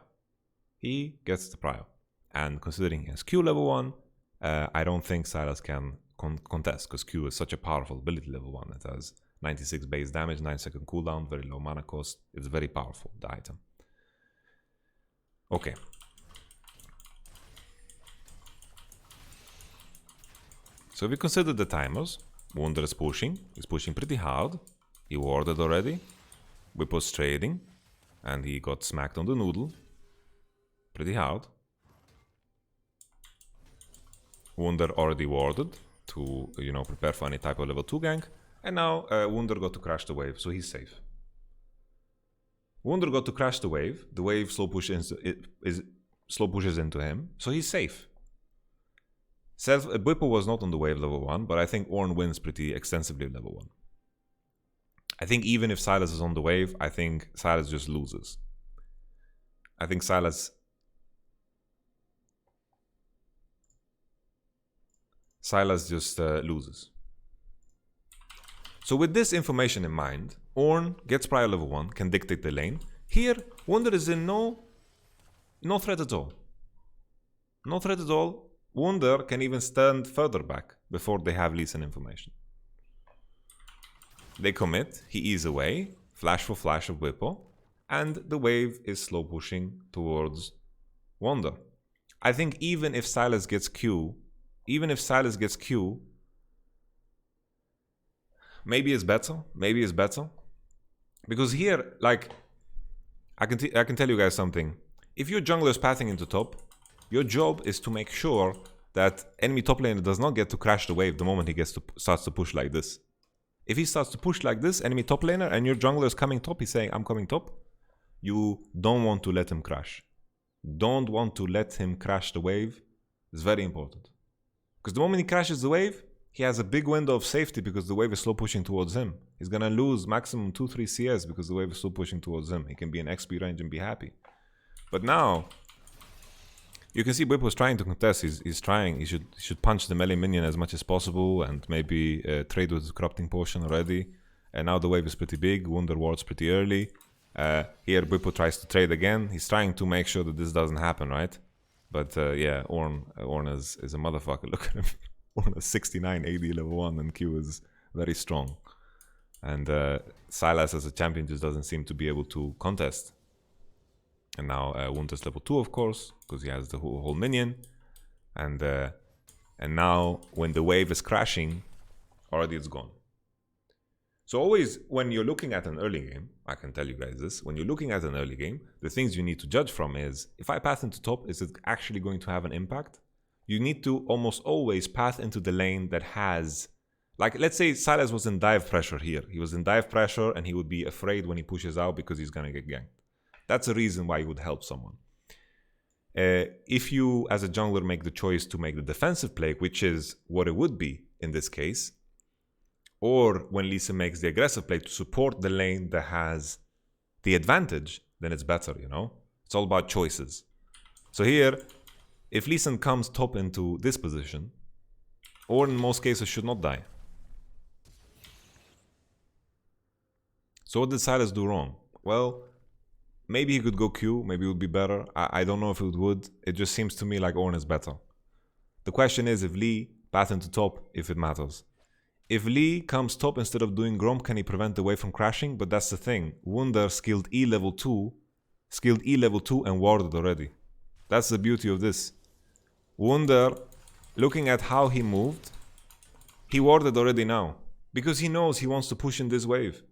He gets the prior. And considering he has Q level 1, I don't think Sylas can contest, because Q is such a powerful ability level 1. It has 96 base damage, 9-second cooldown, very low mana cost. It's very powerful, the item. Okay. So if we consider the timers, Wunder is pushing. He's pushing pretty hard. He warded already. Whip was trading. And he got smacked on the noodle. Pretty hard. Wunder already warded to, prepare for any type of level 2 gank. And now Wunder got to crash the wave, so he's safe. Wunder got to crash the wave. The wave slow pushes into him, so he's safe. Bwipo was not on the wave level 1, but I think Ornn wins pretty extensively level 1. I think even if Sylas is on the wave, I think Sylas just loses. I think Sylas just loses. So with this information in mind, Ornn gets prior level 1, can dictate the lane. Here, Wunder is in no threat at all. No threat at all. Wunder can even stand further back before they have Lee Sin information. They commit, he ease away, flash for flash of Bwipo, and the wave is slow pushing towards Wunder. I think even if Sylas gets Q, maybe it's better. Because here, I can tell you guys something. If your jungler is pathing into top, your job is to make sure that enemy top laner does not get to crash the wave the moment he starts to push like this. If he starts to push like this, enemy top laner, and your jungler is coming top, he's saying, I'm coming top, you don't want to let him crash. Don't want to let him crash the wave. It's very important. Because the moment he crashes the wave, he has a big window of safety because the wave is slow pushing towards him. He's gonna lose maximum 2-3 CS because the wave is slow pushing towards him. He can be in XP range and be happy. But now, you can see Bwipo was trying to contest. He's trying. He should punch the melee minion as much as possible and maybe trade with his corrupting potion already. And now the wave is pretty big. Wunder wards pretty early. Here Bwipo tries to trade again. He's trying to make sure that this doesn't happen, right? But yeah, Ornn is a motherfucker. Look at him. Ornn is 69 AD level 1 and Q is very strong. And Sylas as a champion just doesn't seem to be able to contest. And now Wunder's level 2, of course, because he has the whole minion. And now when the wave is crashing, already it's gone. So always when you're looking at an early game, I can tell you guys this, when you're looking at an early game, the things you need to judge from is, if I path into top, is it actually going to have an impact? You need to almost always path into the lane that has, like, let's say Silas was in dive pressure here. He was in dive pressure and he would be afraid when he pushes out because he's going to get ganked. That's a reason why you would help someone. If you, as a jungler, make the choice to make the defensive play, which is what it would be in this case, or when Lee Sin makes the aggressive play to support the lane that has the advantage, then it's better, you know? It's all about choices. So here, if Lee Sin comes top into this position, or in most cases should not die. So what did Silas do wrong? Well, maybe he could go Q, maybe it would be better. I don't know if it would. It just seems to me like Ornn is better. The question is if Lee path into top, if it matters. If Lee comes top instead of doing Grom, can he prevent the wave from crashing? But that's the thing. Wunder skilled E level 2 and warded already. That's the beauty of this. Wunder, looking at how he moved, he warded already now. Because he knows he wants to push in this wave.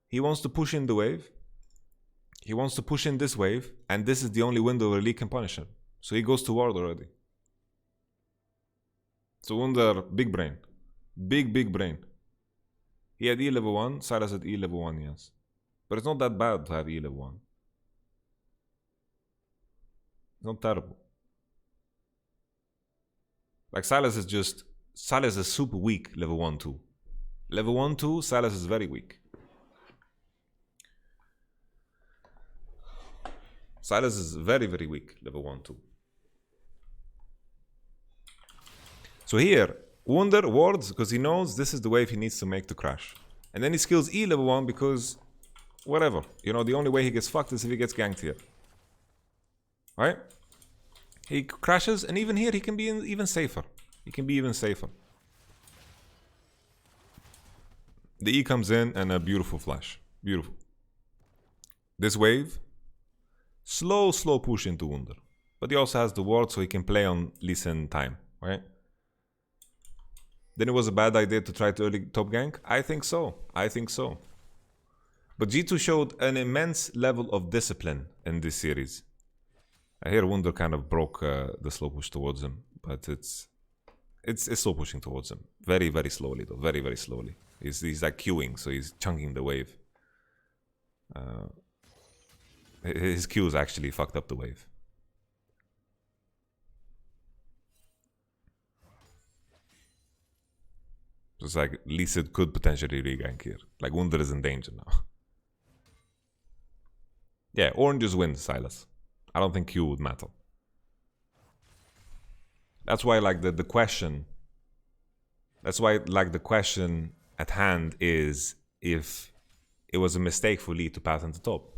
He wants to push in the wave. He wants to push in this wave. And this is the only window where Lee can punish him. So he goes to ward already. So Wunder, big brain. Big brain. He had E level 1, Silas had E level 1, yes. But it's not that bad to have E level 1. It's not terrible. Like Silas is super weak level 1-2. Level 1-2, Silas is very weak. Silas is very weak level 1-2. So here, Wunder wards because he knows this is the wave he needs to make to crash. And then he skills E level 1 because whatever. You know, the only way he gets fucked is if he gets ganked here. Right? He crashes, and even here he can be even safer. He can be even safer. The E comes in and a beautiful flash. Beautiful. This wave, slow push into Wunder. But he also has the ward so he can play on Lee Sin time, right? Then it was a bad idea to try to early top gank? I think so. But G2 showed an immense level of discipline in this series. I hear Wunder kind of broke the slow push towards him, but it's slow pushing towards him. Very slowly though, very slowly. He's like queuing, so he's chunking the wave. His Qs actually fucked up the wave. So it's like Lee Sin could potentially regank here. Like Wunder is in danger now. Yeah, Ornn just wins Silas. I don't think Q would matter. That's why like the question. That's why like the question at hand is if it was a mistake for Lee to path into top.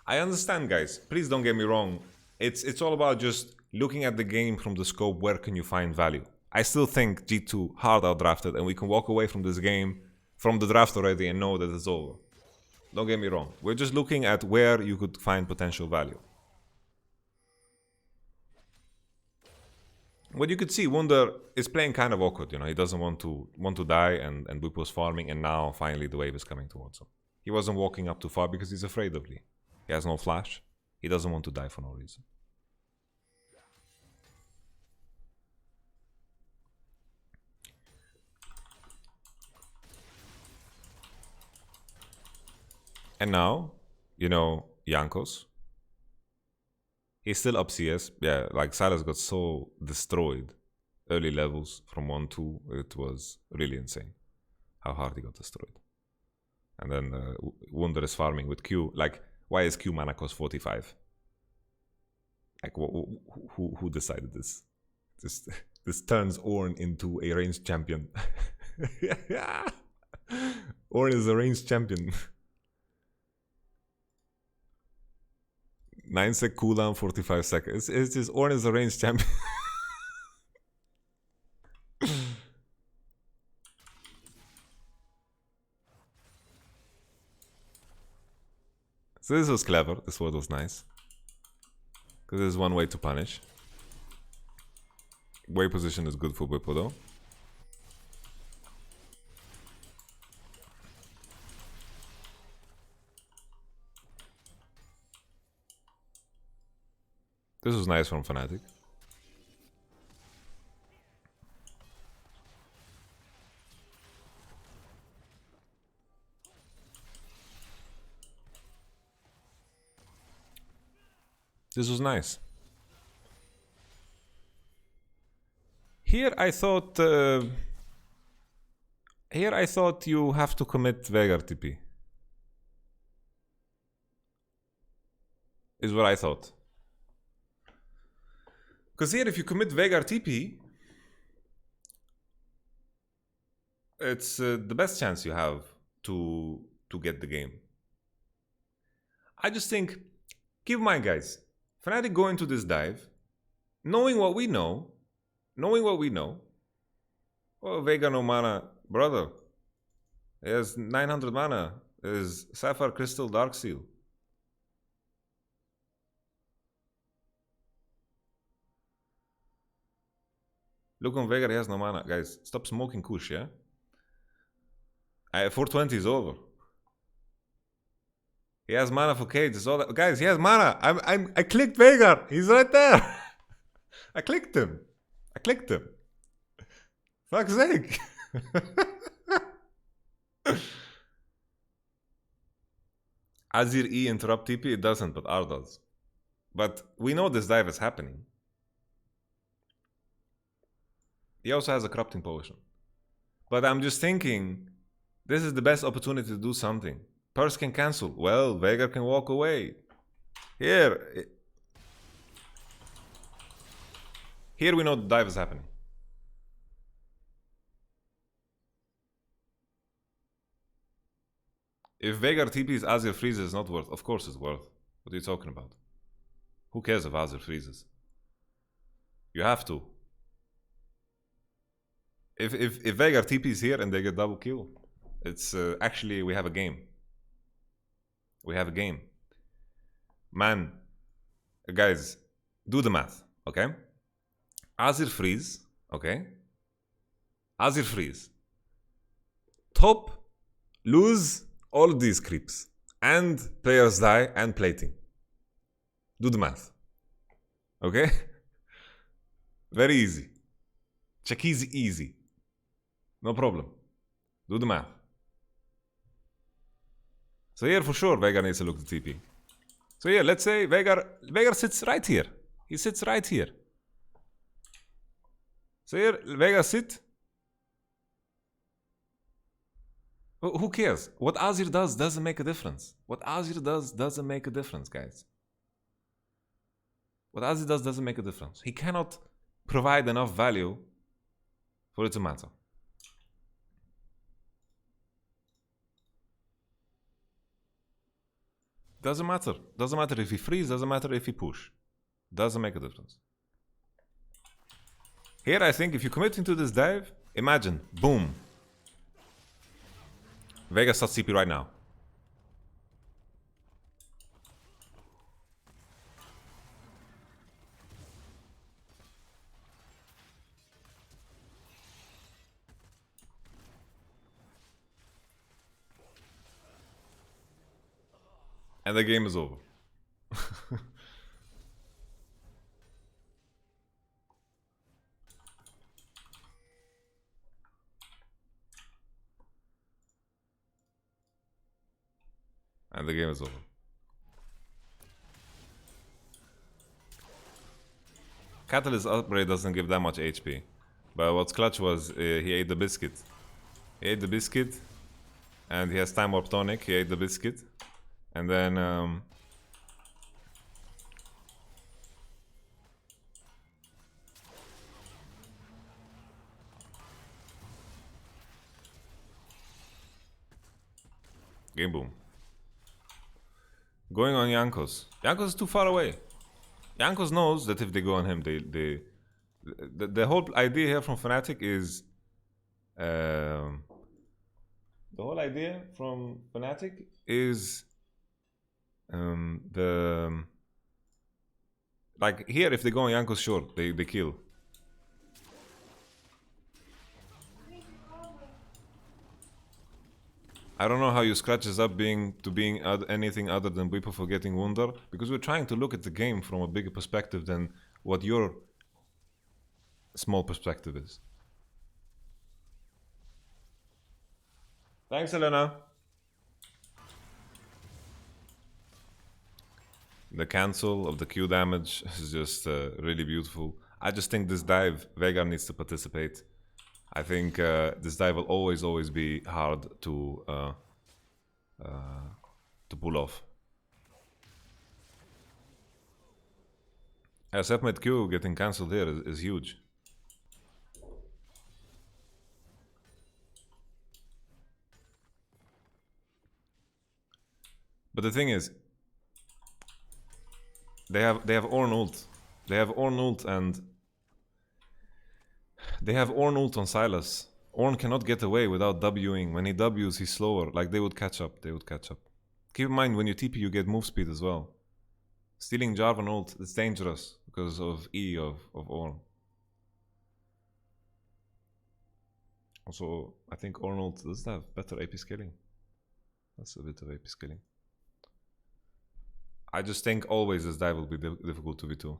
I understand, guys. Please don't get me wrong. It's all about just looking at the game from the scope. Where can you find value? I still think G2 hard outdrafted, and we can walk away from this game, from the draft already, and know that it's over. Don't get me wrong. We're just looking at where you could find potential value. What you could see, Wunder is playing kind of awkward. You know, he doesn't want to die, and Boop was farming, and now finally the wave is coming towards him. He wasn't walking up too far because he's afraid of Lee. He has no flash. He doesn't want to die for no reason. And now, you know, Jankos. He's still up CS. Yeah, like Silas got so destroyed early levels from 1-2. It was really insane how hard he got destroyed. And then Wunder is farming with Q. Like, why is Q mana cost 45? Like, who decided this? This turns Ornn into a ranged champion. Ornn is a ranged champion. 9-sec cooldown, 45 seconds. It's just Ornn is a ranged champion. So this was clever. This word was nice. Because there's one way to punish. Wave position is good for Bippo though. This was nice from Fnatic. This was nice. Here I thought you have to commit Veigar TP. Is what I thought. Because here if you commit Veigar TP, it's the best chance you have to get the game. I just think, keep in mind guys, Fnatic go into this dive, knowing what we know, well, Veigar no mana, brother. He has 900 mana, is Sapphire, Crystal, Dark Seal. Look on Veigar, he has no mana. Guys, stop smoking Kush, yeah? 420 is over. He has mana for Cage. It's all that. Guys, he has mana. I clicked Veigar. He's right there. I clicked him. Fuck's sake. Azir E interrupt TP? It doesn't, but R does. But we know this dive is happening. He also has a corrupting potion. But I'm just thinking, this is the best opportunity to do something. Purse can cancel. Well, Veigar can walk away. Here we know the dive is happening. If Veigar TP's Azir freezes, it's not worth. Of course it's worth. What are you talking about? Who cares if Azir freezes? You have to. If Veigar TP's here and they get double kill, it's actually we have a game. Man, guys, do the math, okay? Azir freeze, okay? Azir freeze. Top lose all of these creeps. And players die and plating. Do the math. Okay? Very easy. Check easy. No problem. Do the math. So here for sure Veigar needs to look the TP. So here, let's say Veigar sits right here. He sits right here. So here, Veigar sit. Who cares? What Azir does doesn't make a difference. What Azir does doesn't make a difference, guys. What Azir does doesn't make a difference. He cannot provide enough value for it to matter. Doesn't matter. Doesn't matter if he freeze, doesn't matter if he push. Doesn't make a difference. Here I think if you commit into this dive, imagine, boom. Veigar starts CP right now. And the game is over. And the game is over. Catalyst upgrade doesn't give that much HP. But what's clutch was he ate the biscuit. He ate the biscuit. And he has time warp tonic. He ate the biscuit. And then game boom. Going on Jankos. Jankos is too far away. Jankos knows that if they go on him, the whole idea here from Fnatic is the whole idea from Fnatic is like here if they go on Jankos, sure, they kill. I don't know how you scratch this up being anything other than people forgetting Wunder, because we're trying to look at the game from a bigger perspective than what your small perspective is. Thanks, Elena. The cancel of the Q damage is just really beautiful. I just think this dive, Veigar needs to participate. I think this dive will always be hard to pull off. Sepmate Q getting cancelled here is huge. But the thing is, they have Ornn ult. They have Ornn ult and they have Ornn ult on Sylas. Ornn cannot get away without Wing. When he Ws, he's slower. Like, they would catch up. They would catch up. Keep in mind, when you TP, you get move speed as well. Stealing Jarvan ult, it's dangerous because of E of Ornn. Also, I think Ornn ult does have better AP scaling. That's a bit of AP scaling. I just think always this dive will be difficult to v2.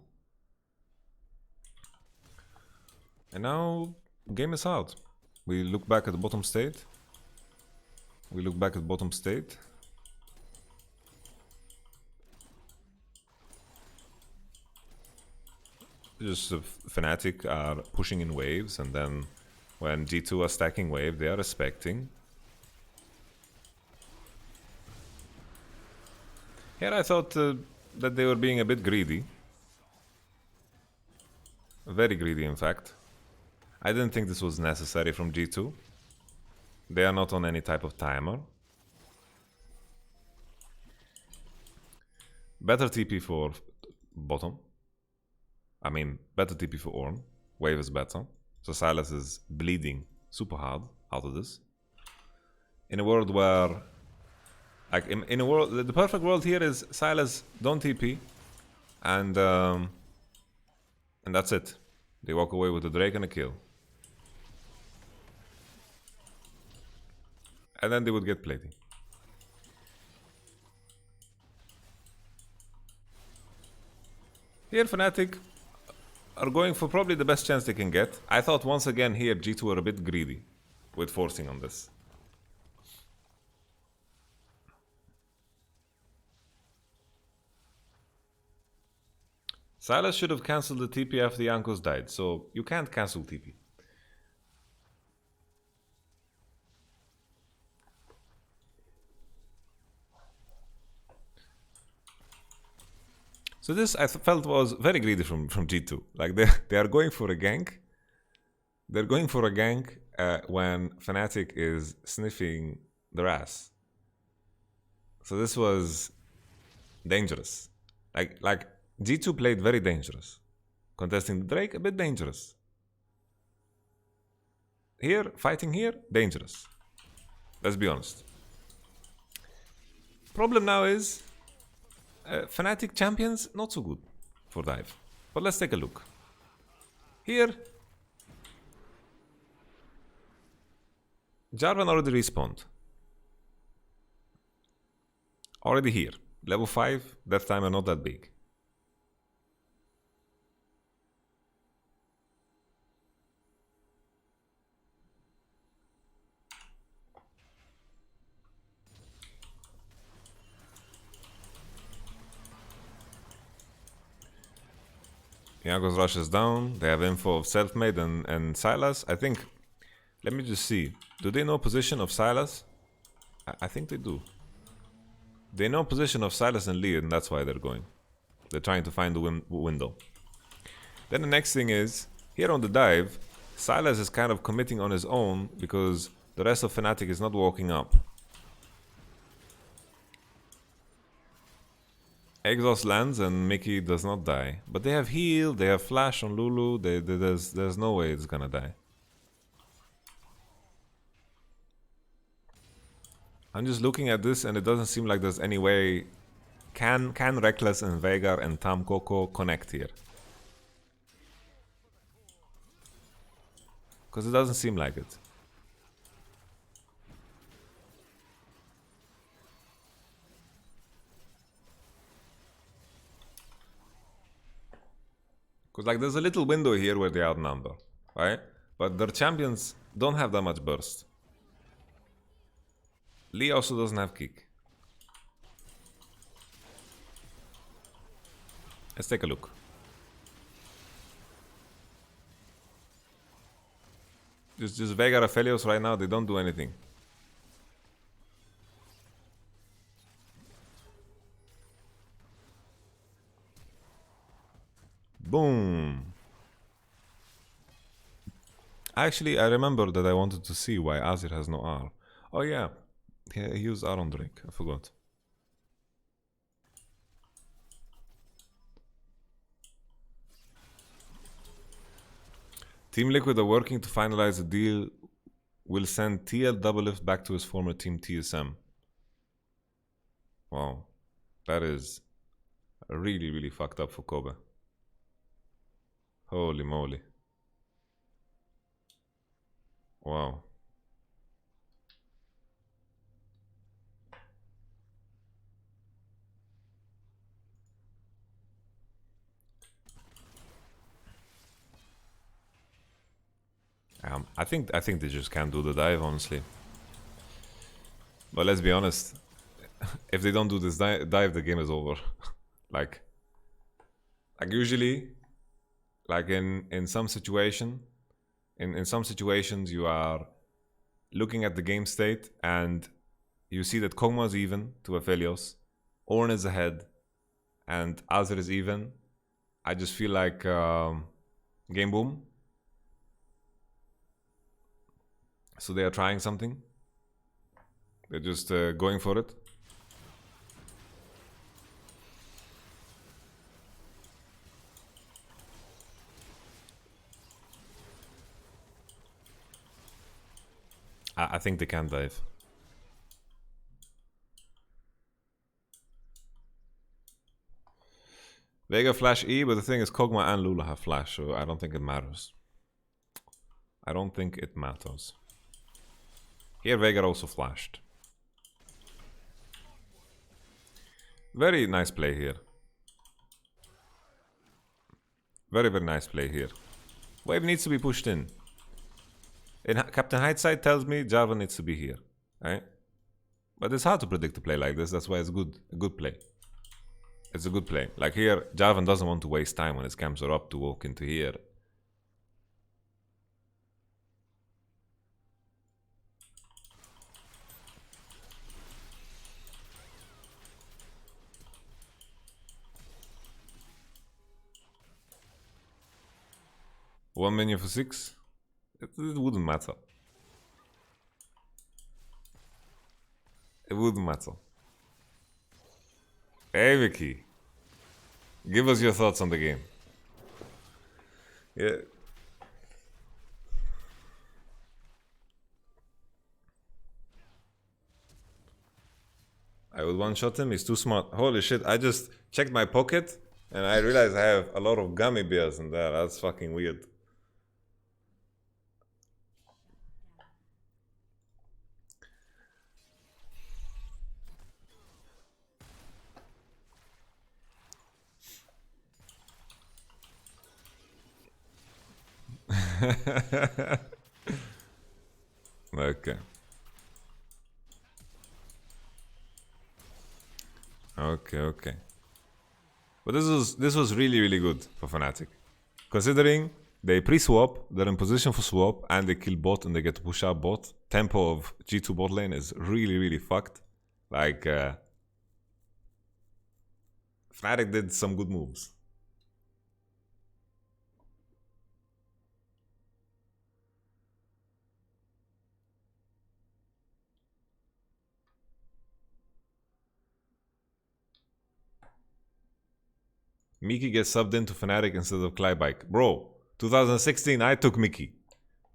And now, game is out. We look back at the bottom state. Just Fnatic are pushing in waves, and then when G2 are stacking wave, they are respecting. Here I thought that they were being a bit greedy. Very greedy, in fact. I didn't think this was necessary from G2. They are not on any type of timer. Better TP for bottom. I mean, better TP for Ornn. Wave is better. So Sylas is bleeding super hard out of this. In a world where... Like, in a world... The perfect world here is Sylas don't TP. And that's it. They walk away with a Drake and a kill. And then they would get plating. Here Fnatic are going for probably the best chance they can get. I thought once again here G2 were a bit greedy with forcing on this. Sylas should have cancelled the TP after the Jankos died, so you can't cancel TP. So this I felt was very greedy from G2. Like they are going for a gank. They're going for a gank when Fnatic is sniffing their ass. So this was dangerous. Like G2 played very dangerous. Contesting the Drake, a bit dangerous. Here, fighting here, dangerous. Let's be honest. Problem now is Fnatic champions, not so good for dive. But let's take a look. Here, Jarvan already respawned. Already here. Level 5, death timer not that big. Jankos rushes down. They have info of Selfmade and Sylas. I think... Let me just see. Do they know position of Sylas? I think they do. They know position of Sylas and Leon, that's why they're going. They're trying to find the window. Then the next thing is, here on the dive, Sylas is kind of committing on his own because the rest of Fnatic is not walking up. Exhaust lands and Mickey does not die. But they have heal, they have flash on Lulu, there's no way it's gonna die. I'm just looking at this and it doesn't seem like there's any way. Can Reckless and Veigar and Tam Coco connect here? Because it doesn't seem like it. Because like there's a little window here where they outnumber, right? But their champions don't have that much burst. Lee also doesn't have kick. Let's take a look. Just Veigar Aphelios right now, they don't do anything. Boom. Actually, I remember that I wanted to see why Azir has no R. Oh yeah, he used R on Drake, I forgot. Team Liquid are working to finalize a deal. Will send TL Doublelift back to his former team TSM. Wow, that is really, really fucked up for Kobe. Holy moly. Wow. I think they just can't do the dive, honestly. But let's be honest, if they don't do this dive, the game is over. like usually, like in some situation, in some situations you are looking at the game state and you see that Kog'Maw is even to Aphelios, Ornn is ahead, and Azir is even. I just feel like game boom. So they are trying something. They're just going for it. I think they can dive. Veigar flash E, but the thing is Kog'Maw and Lula have flash, so I don't think it matters. I don't think it matters. Here Veigar also flashed. Very nice play here. Very, very nice play here. Wave needs to be pushed in. Captain Hindsight tells me Jarvan needs to be here, right? But it's hard to predict a play like this. That's why it's good. A good play. It's a good play. Like here, Jarvan doesn't want to waste time when his camps are up to walk into here. One minion for 6? It wouldn't matter. It wouldn't matter. Hey Vicky, give us your thoughts on the game. Yeah. I would one-shot him, he's too smart. Holy shit, I just checked my pocket and I realized I have a lot of gummy bears in there. That's fucking weird. Okay. Okay. But this was really, really good for Fnatic. Considering they pre-swap, they're in position for swap, and they kill bot and they get to push out bot. Tempo of G2 bot lane is really, really fucked. Like, Fnatic did some good moves. Mickey gets subbed into Fnatic instead of Clybike. Bro, 2016, I took Mickey.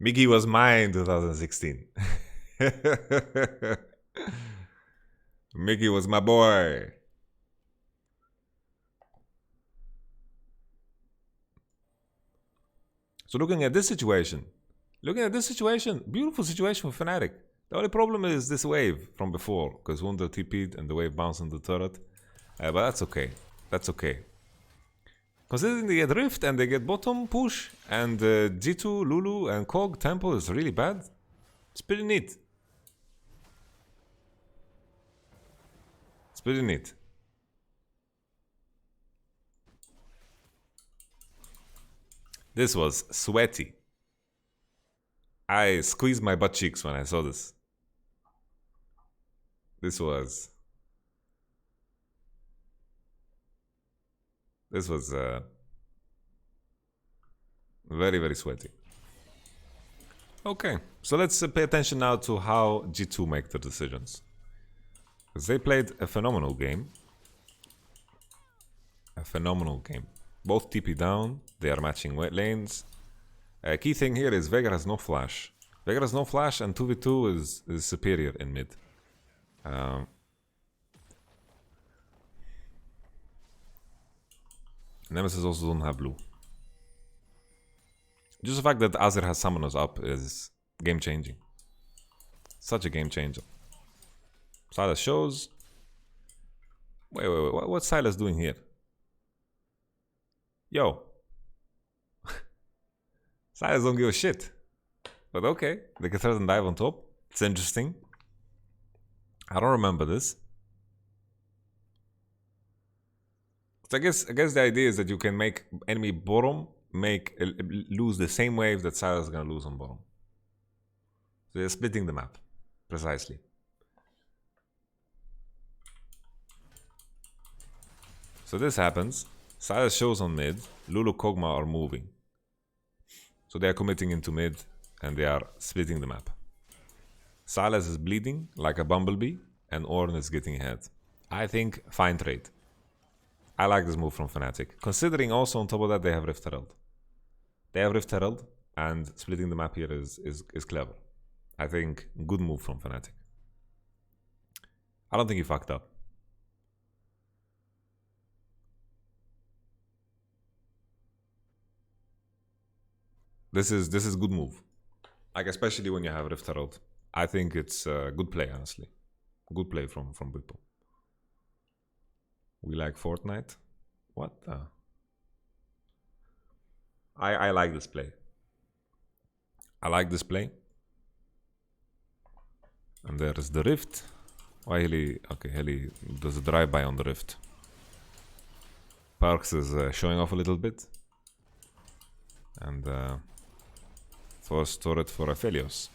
Mickey was mine 2016. Mickey was my boy. So looking at this situation, beautiful situation for Fnatic. The only problem is this wave from before, because Wunder TP'd and the wave bounced on the turret. But that's okay. That's okay. Considering they get Rift and they get bottom push and G2, Lulu and Kog tempo is really bad. It's pretty neat. It's pretty neat. This was sweaty. I squeezed my butt cheeks when I saw this. This was very, very sweaty. Okay, so let's pay attention now to how G2 make their decisions. Because they played a phenomenal game. Both TP down, they are matching wet lanes. Key thing here is Vega has no flash. And 2v2 is superior in mid. Nemesis also don't have blue. Just the fact that Azir has summoners up is game changing. Such a game changer. Sylas shows. Wait, what's Sylas doing here? Yo. Sylas don't give a shit. But okay, they can thread and dive on top. It's interesting. I don't remember this. So I guess the idea is that you can make enemy bottom lose the same wave that Sylas is gonna lose on bottom. So they're splitting the map precisely. So this happens. Sylas shows on mid. Lulu Kog'Maw are moving. So they are committing into mid and they are splitting the map. Sylas is bleeding like a bumblebee and Ornn is getting ahead. I think fine trade. I like this move from Fnatic. Considering also on top of that they have Rift Herald. They have Rift Herald and splitting the map here is clever. I think good move from Fnatic. I don't think he fucked up. This is good move. Like especially when you have Rift Herald. I think it's a good play, honestly. Good play from Bwipo. We like Fortnite. What the? I like this play. And there is the Rift. Why Heli? Okay, Heli does a drive-by on the Rift. Parks is showing off a little bit. And first turret for Aphelios.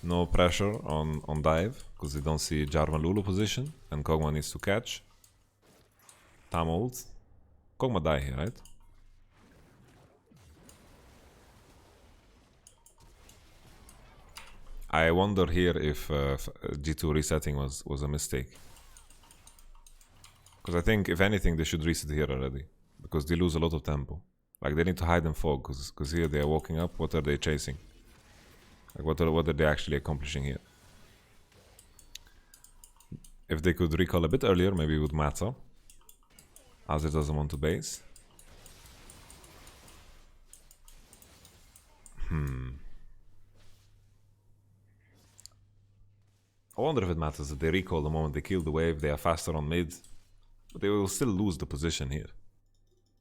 No pressure on dive, because they don't see Jarvan Lulu position, and Kog'Maw needs to catch. Tam ult. Kog'Maw die here, right? I wonder here if G2 resetting was a mistake. Because I think, if anything, they should reset here already. Because they lose a lot of tempo. Like, they need to hide in fog, because here they are walking up. What are they chasing? Like, what are they actually accomplishing here? If they could recall a bit earlier, maybe it would matter. Azir doesn't want to base. I wonder if it matters that they recall the moment they kill the wave, they are faster on mid. But they will still lose the position here.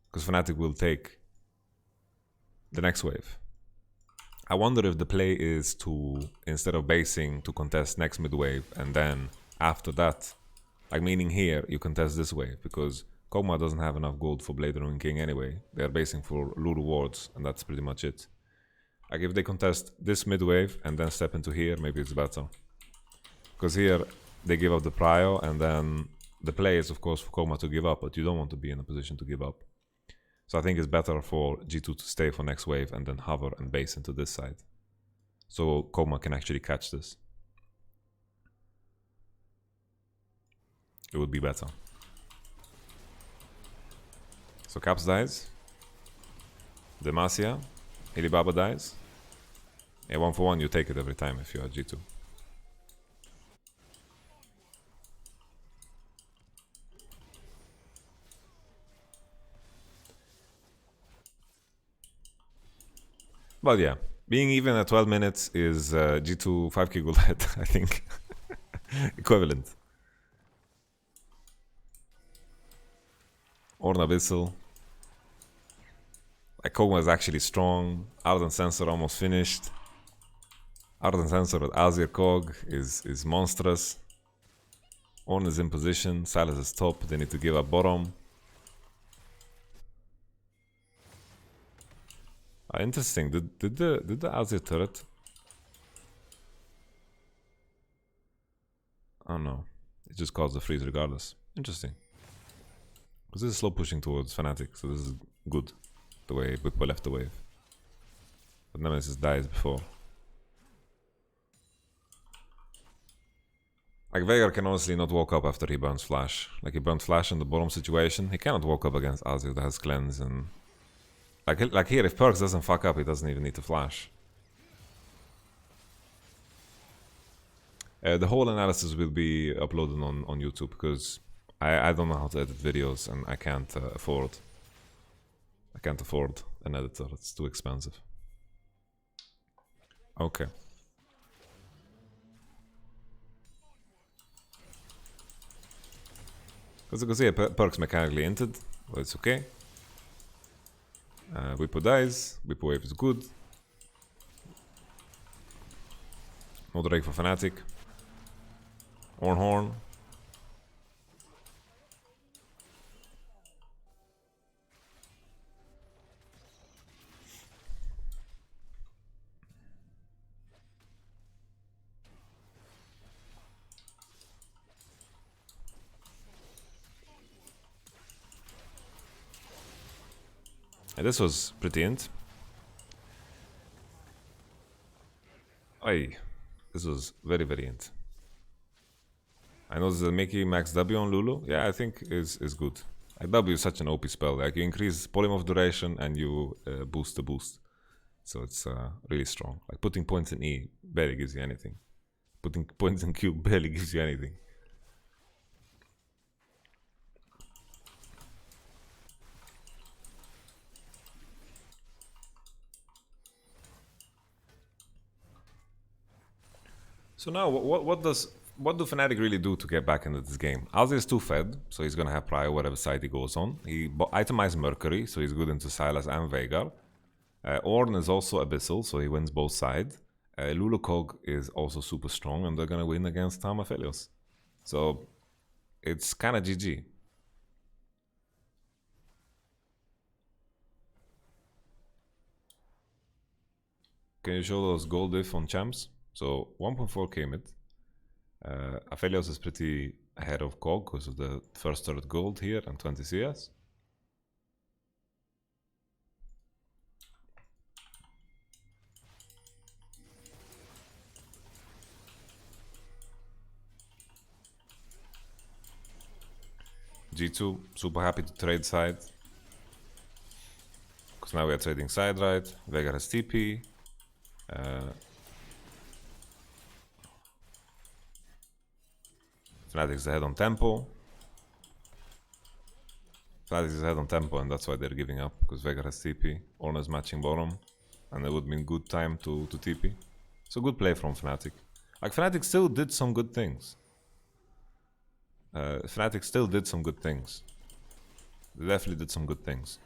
Because Fnatic will take the next wave. I wonder if the play is to, instead of basing, to contest next mid wave, and then after that, like meaning here, you contest this wave, because Kog'Maw doesn't have enough gold for Blade Ruin King anyway. They are basing for Lulu wards, and that's pretty much it. Like if they contest this mid wave and then step into here, maybe it's better. Because here, they give up the prio, and then the play is of course for Kog'Maw to give up, but you don't want to be in a position to give up. So I think it's better for G2 to stay for next wave and then hover and base into this side. So Kog'Maw can actually catch this. It would be better. So Caps dies. Demacia. Ilibaba dies. Yeah, 1-for-1 you take it every time if you are G2. But yeah, being even at 12 minutes is G2 5k gold head, I think. Equivalent. Ornn Abyssal. Like Kog'Maw is actually strong. Ardent Sensor almost finished. Ardent Sensor with Azir Kog is monstrous. Ornn is in position. Sylas is top. They need to give up bottom. Interesting. Did the Azir turret? Oh no. It just caused the freeze regardless. Interesting. Because this is slow pushing towards Fnatic, so this is good. The way Bukbo left the wave. But Nemesis dies before. Like Veigar can honestly not walk up after he burns Flash. Like he burned Flash in the bottom situation. He cannot walk up against Azir that has cleanse and... Like here, if Perks doesn't fuck up, he doesn't even need to Flash. The whole analysis will be uploaded on YouTube because I don't know how to edit videos and I can't afford an editor. It's too expensive. Okay. Because yeah, Perks mechanically entered, but it's okay. Whippo dies. Whippo wave is good. No Drake for Fnatic. Horn. And this was pretty int. This was very, very int. I know the Mickey max W on Lulu. Yeah, I think is good. Like W is such an OP spell. Like you increase polymorph duration and you boost the boost. So it's really strong. Like putting points in E barely gives you anything. Putting points in Q barely gives you anything. So now, what do Fnatic really do to get back into this game? Azir is too fed, so he's gonna have prior whatever side he goes on. He itemized Mercury, so he's good into Sylas and Veigar. Ornn is also Abyssal, so he wins both sides. Lulu Kog is also super strong, and they're gonna win against Aphelios. So it's kind of GG. Can you show those gold diff on champs? So 1.4k mid. Aphelios is pretty ahead of Kog because of the first third gold here and 20 CS. G2 super happy to trade side because now we are trading side right. Veigar has TP. Fnatic is ahead on tempo. Fnatic is ahead on tempo and that's why they're giving up, because Veigar has TP, Ornn is matching bottom, and it would mean good time to TP. So good play from Fnatic. Like Fnatic still did some good things. Fnatic still did some good things. They definitely did some good things.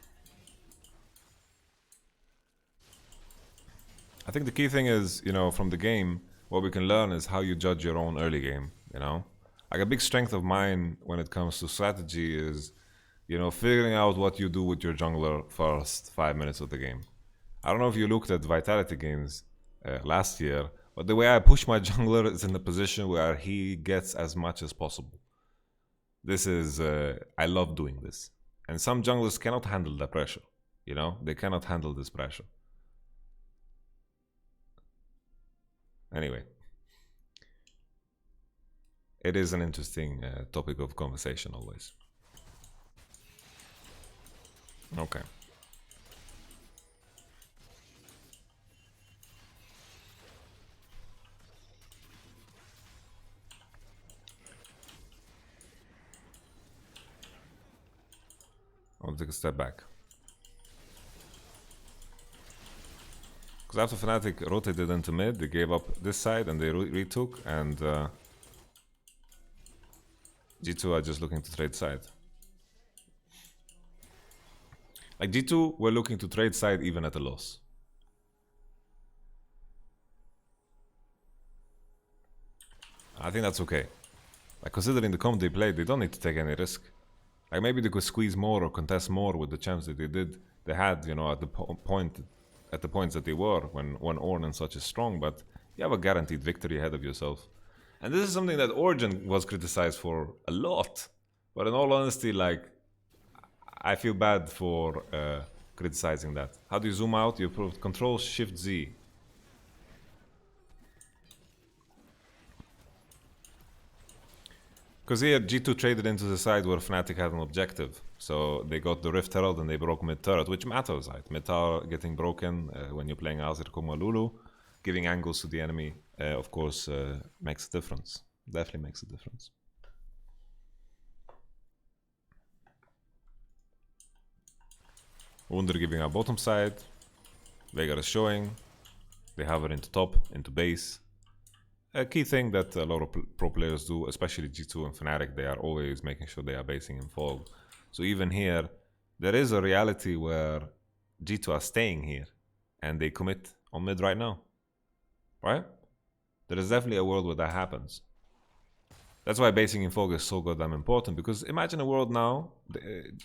I think the key thing is, you know, from the game, what we can learn is how you judge your own early game, you know? Like a big strength of mine when it comes to strategy is, you know, figuring out what you do with your jungler first 5 minutes of the game. I don't know if you looked at Vitality games last year, but the way I push my jungler is in a position where he gets as much as possible. This is, I love doing this. And some junglers cannot handle the pressure, you know? They cannot handle this pressure. Anyway. It is an interesting topic of conversation always. Okay. I'll take a step back. Because after Fnatic rotated into mid, they gave up this side and they retook, and G2 are just looking to trade side. Like G2 were looking to trade side even at a loss. I think that's okay. Like considering the comp they played, they don't need to take any risk. Like maybe they could squeeze more or contest more with the champs that they had, you know, at the points that they were when Ornn and such is strong, but you have a guaranteed victory ahead of yourself. And this is something that Origin was criticized for a lot. But in all honesty, like, I feel bad for criticizing that. How do you zoom out? You put Control Shift Z. Because here G2 traded into the side where Fnatic had an objective. So they got the Rift Herald and they broke mid turret, which matters, right? Mid tower getting broken when you're playing Azir, Kog'Maw, Lulu, giving angles to the enemy, of course, makes a difference. Definitely makes a difference. Wunder giving out bottom side. Veigar is showing. They hover into top, into base. A key thing that a lot of pro players do, especially G2 and Fnatic, they are always making sure they are basing in fog. So even here, there is a reality where G2 are staying here and they commit on mid right now, right? There is definitely a world where that happens. That's why basing in fog is so goddamn important, because imagine a world now,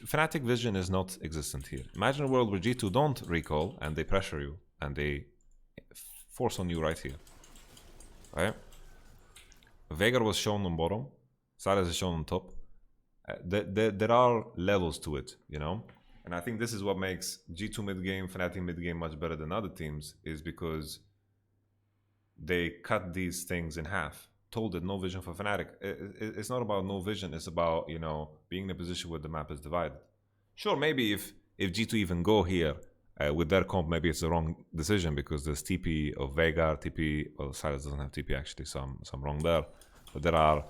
Fnatic vision is not existent here. Imagine a world where G2 don't recall and they pressure you and they force on you right here. Right? Veigar was shown on bottom, Sylas is shown on top. There are levels to it, you know? And I think this is what makes G2 mid-game, Fnatic mid-game much better than other teams, is because they cut these things in half. Told it, no vision for Fnatic. It's not about no vision, it's about, you know, being in a position where the map is divided. Sure, maybe if G2 even go here, with their comp, maybe it's the wrong decision because there's TP of Veigar, TP, well, Sylas doesn't have TP actually, so I'm wrong there. But there are,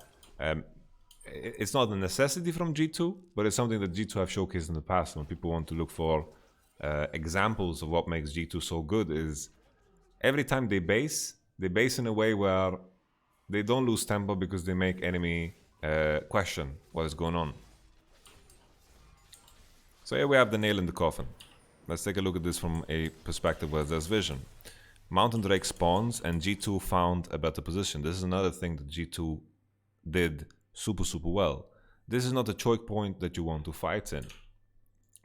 it's not a necessity from G2, but it's something that G2 have showcased in the past. When people want to look for examples of what makes G2 so good, is every time they base in a way where they don't lose tempo because they make enemy question what is going on. So here we have the nail in the coffin. Let's take a look at this from a perspective where there's vision. Mountain Drake spawns and G2 found a better position. This is another thing that G2 did super well. This is not a choke point that you want to fight in.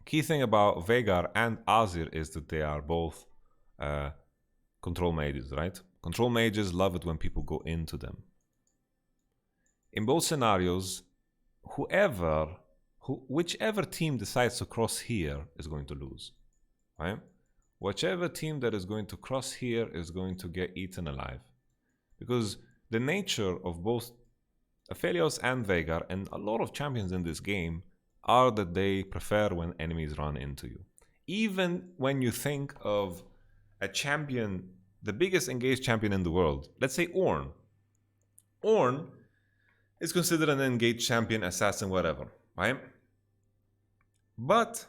Key thing about Veigar and Azir is that they are both control mages, right? Control mages love it when people go into them. In both scenarios, whichever team decides to cross here is going to lose. Right? Whichever team that is going to cross here is going to get eaten alive. Because the nature of both Aphelios and Veigar, and a lot of champions in this game, are that they prefer when enemies run into you. Even when you think of a champion, the biggest engaged champion in the world, let's say Ornn. Ornn is considered an engaged champion, assassin, whatever, right? But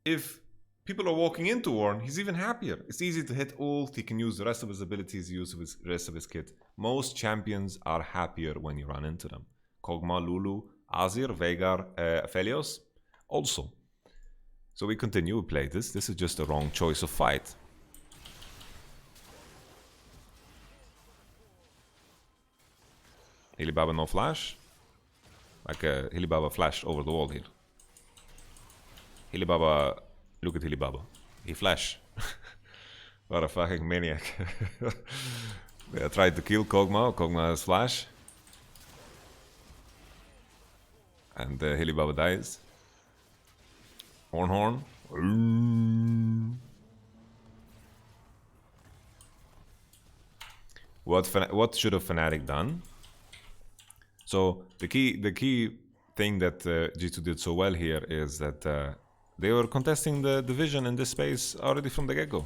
if people are walking into Ornn, he's even happier. It's easy to hit ult, he can use the rest of his abilities, use the rest of his kit. Most champions are happier when you run into them. Kog'Maw, Lulu, Azir, Veigar, Aphelios, also. So we continue, we play this. This is just the wrong choice of fight. Hilibaba no flash. Like Hilibaba flashed over the wall here. Hilibaba, look at Hilibaba. He flashed. What a fucking maniac. They tried to kill Kog'Maw. Kog'Maw has flash. And Hilibaba dies. Horn. What should a Fnatic done? So the key thing that G2 did so well here is that they were contesting the division in this space already from the get-go.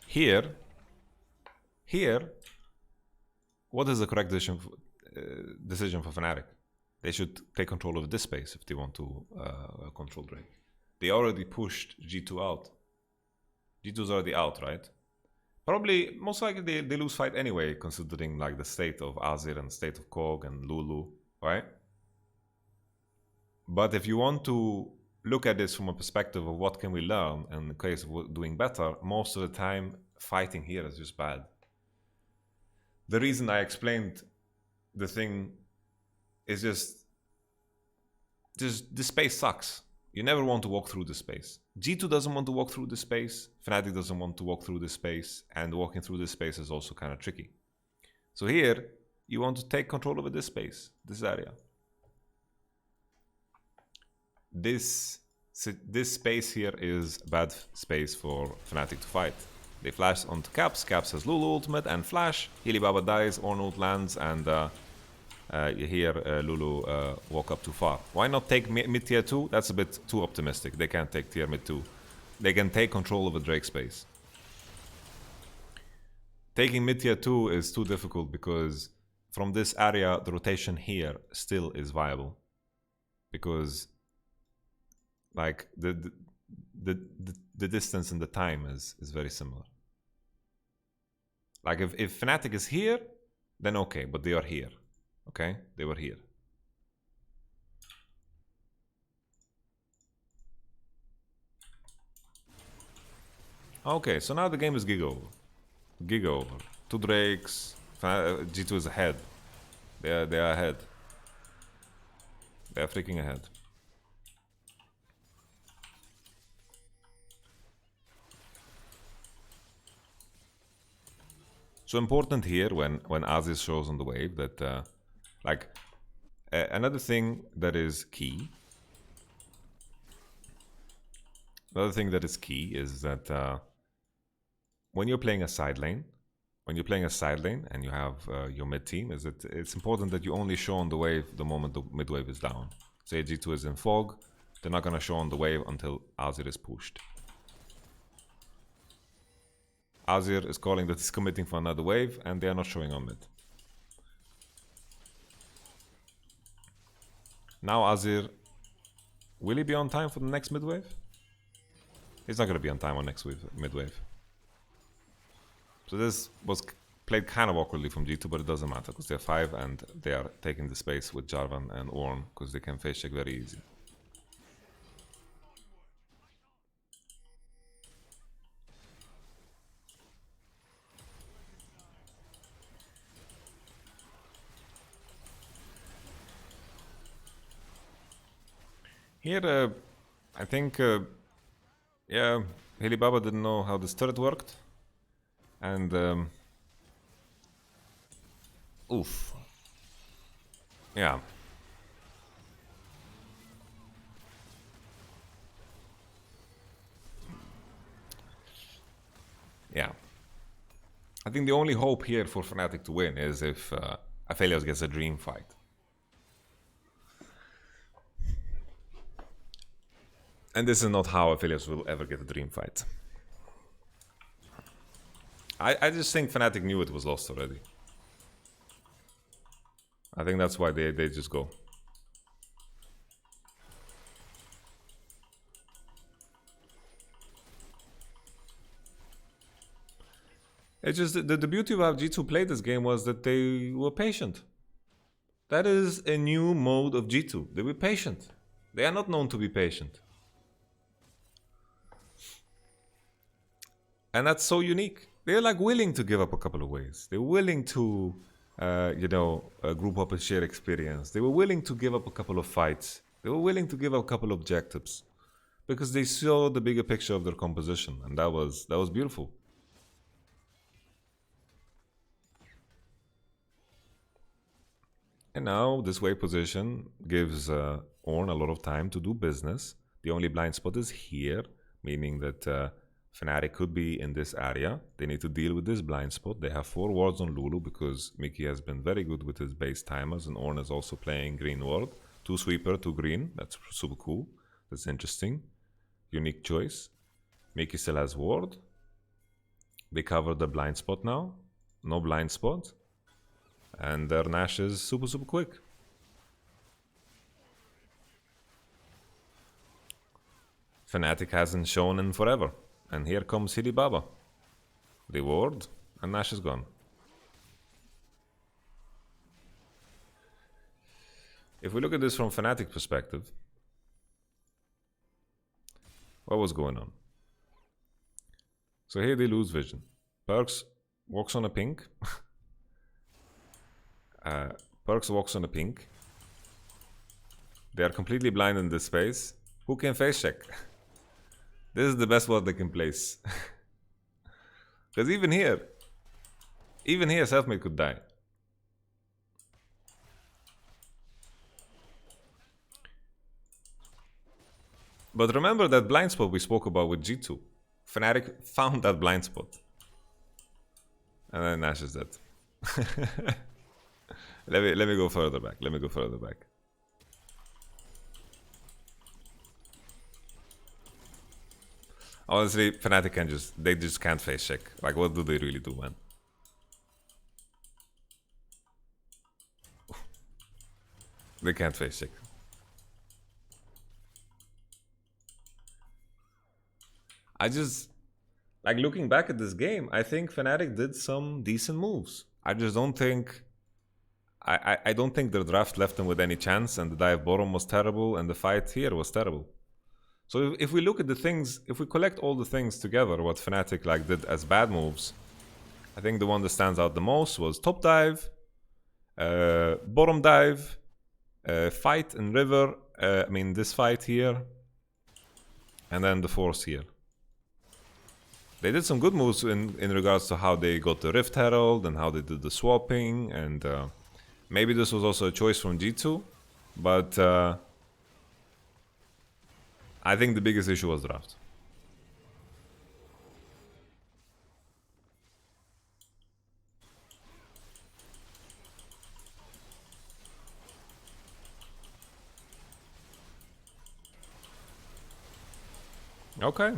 Here, what is the correct decision for Fnatic? They should take control of this space if they want to control Drake. They already pushed G2 out. G2 is already out, right? Probably, most likely they lose fight anyway, considering like the state of Azir and the state of Kog and Lulu, right? But if you want to look at this from a perspective of what can we learn in the case of doing better, most of the time fighting here is just bad. The reason I explained the thing is just the space sucks. You never want to walk through the space. G2 doesn't want to walk through the space, Fnatic doesn't want to walk through the space, and walking through the space is also kind of tricky. So here, you want to take control over this space, this area. This space here is a bad space for Fnatic to fight. They flash onto Caps, Caps has Lulu ultimate and flash, Healy Baba dies, Ornn ult lands, and you hear Lulu walk up too far. Why not take mid tier 2? That's a bit too optimistic. They can't take tier mid 2. They can take control of the Drake space. Taking mid tier 2 is too difficult because from this area, the rotation here still is viable. Because like the distance and the time is very similar. Like if Fnatic is here, then okay, but they are here. Okay, they were here. Okay, so now the game is gig over. Gig over. 2 Drakes. G2 is ahead. They are ahead. They are freaking ahead. So important here when Aziz shows on the wave that like another thing that is key. Another thing that is key is that when you're playing a side lane, and you have your mid team, is that it's important that you only show on the wave the moment the mid wave is down. Say G2 is in fog, they're not gonna show on the wave until Azir is pushed. Azir is calling that he's committing for another wave, and they are not showing on mid. Now Azir, will he be on time for the next mid wave? He's not going to be on time on next mid wave. So this was played kind of awkwardly from G2, but it doesn't matter because they're 5 and they are taking the space with Jarvan and Ornn because they can face check very easy. Here, I think, yeah, Healy Baba didn't know how this turret worked. And, oof. Yeah. Yeah. I think the only hope here for Fnatic to win is if Aphelios gets a dream fight. And this is not how Aphelios will ever get a dream fight. I just think Fnatic knew it was lost already. I think that's why they just go. It's just the beauty of how G2 played this game was that they were patient. That is a new mode of G2. They were patient. They are not known to be patient. And that's so unique. They're like willing to give up a couple of ways. They're willing to, group up and share experience. They were willing to give up a couple of fights. They were willing to give up a couple of objectives because they saw the bigger picture of their composition, and that was beautiful. And now this wave position gives Ornn a lot of time to do business. The only blind spot is here, meaning that Fnatic could be in this area. They need to deal with this blind spot. They have 4 wards on Lulu because Mickey has been very good with his base timers, and Ornn is also playing green ward. 2 sweeper, 2 green. That's super cool. That's interesting. Unique choice. Mickey still has ward. They cover the blind spot now. No blind spot. And their Nash is super quick. Fnatic hasn't shown in forever. And here comes Healy Baba. They ward, and Nash is gone. If we look at this from Fnatic perspective, what was going on? So here they lose vision. Perks walks on a pink. Perks walks on a pink. They are completely blind in this space. Who can face check? This is the best ward they can place. Because even here, Selfmade could die. But remember that blind spot we spoke about with G2. Fnatic found that blind spot. And then Nash is dead. let me go further back. Honestly, Fnatic they just can't face check. Like, what do they really do, man? They can't face check. I just, like, looking back at this game, I think Fnatic did some decent moves. I just don't think, I don't think their draft left them with any chance, and the dive bottom was terrible, and the fight here was terrible. So if we look at the things, if we collect all the things together, what Fnatic like did as bad moves, I think the one that stands out the most was top dive, bottom dive, fight in river, I mean this fight here, and then the force here. They did some good moves in regards to how they got the Rift Herald and how they did the swapping, and maybe this was also a choice from G2, but I think the biggest issue was draft. Okay.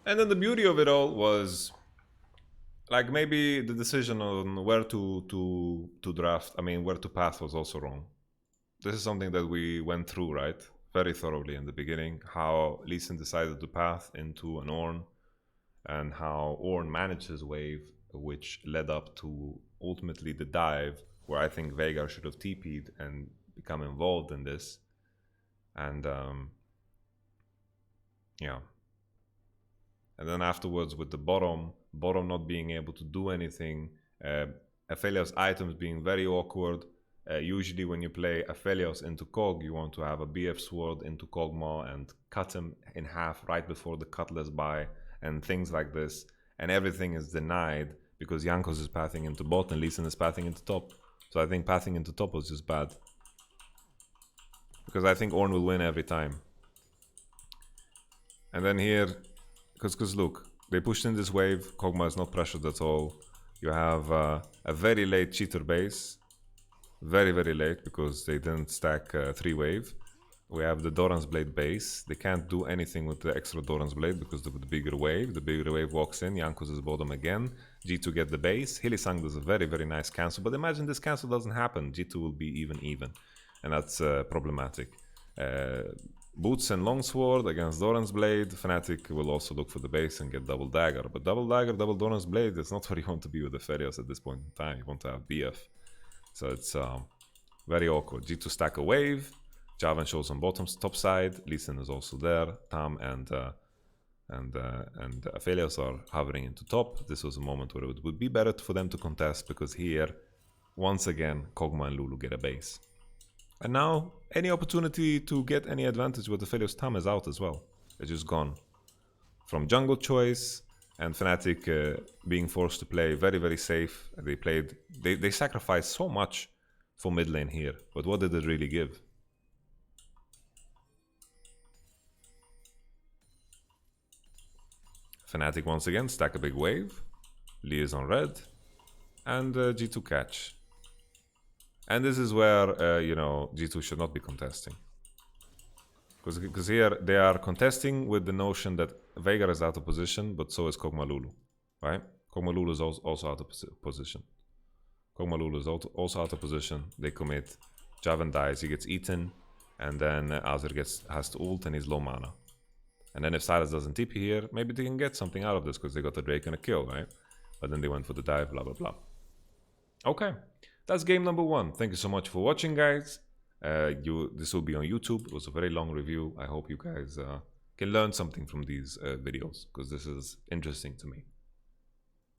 And then the beauty of it all was, like, maybe the decision on where to draft, I mean, where to path was also wrong. This is something that we went through, right? Very thoroughly in the beginning, how Lee Sin decided to path into an Ornn, and how Ornn managed his wave, which led up to ultimately the dive, where I think Veigar should have TP'd and become involved in this. And yeah. And then afterwards with the bottom not being able to do anything, Aphelios items being very awkward. Usually when you play Aphelios into Kog, you want to have a BF sword into Kog'Maw and cut him in half right before the Cutlass buy and things like this. And everything is denied because Jankos is pathing into bot and Lee Sin is pathing into top. So I think pathing into top was just bad. Because I think Ornn will win every time. And then here, because look, they pushed in this wave, Kog'Maw is not pressured at all. You have a very late cheater base. Very, very late, because they didn't stack 3 wave. We have the Doran's Blade base. They can't do anything with the extra Doran's Blade because of the bigger wave. The bigger wave walks in, Jankos is bottom again. G2 get the base. Hylissang does a very, very nice cancel. But imagine this cancel doesn't happen. G2 will be even. And that's problematic. Boots and Longsword against Doran's Blade. Fnatic will also look for the base and get double dagger. But double dagger, double Doran's Blade is not where you want to be with the Ferios at this point in time. You want to have BF. So it's very awkward. G2 stack a wave. Javan shows on bottom top side. Lee Sin is also there. Tam and Aphelios are hovering into top. This was a moment where it would be better for them to contest, because here, once again, Kog'Maw and Lulu get a base. And now, any opportunity to get any advantage with Aphelios Tam is out as well. It's just gone. From jungle choice and Fnatic being forced to play very, very safe. They sacrificed so much for mid lane here. But what did it really give? Fnatic once again stack a big wave. Lee is on red. And G2 catch. And this is where, you know, G2 should not be contesting. Because here they are contesting with the notion that Veigar is out of position, but so is Kog'Maw Lulu, right? Kog'Maw Lulu is also out of position. Kog'Maw Lulu is also out of position. They commit. Javan dies. He gets eaten. And then Azir has to ult and he's low mana. And then if Silas doesn't TP here, maybe they can get something out of this because they got the Drake and a kill, right? But then they went for the dive, blah, blah, blah. Okay, that's game number 1. Thank you so much for watching, guys. This will be on YouTube. It was a very long review. I hope you guys can learn something from these videos because this is interesting to me.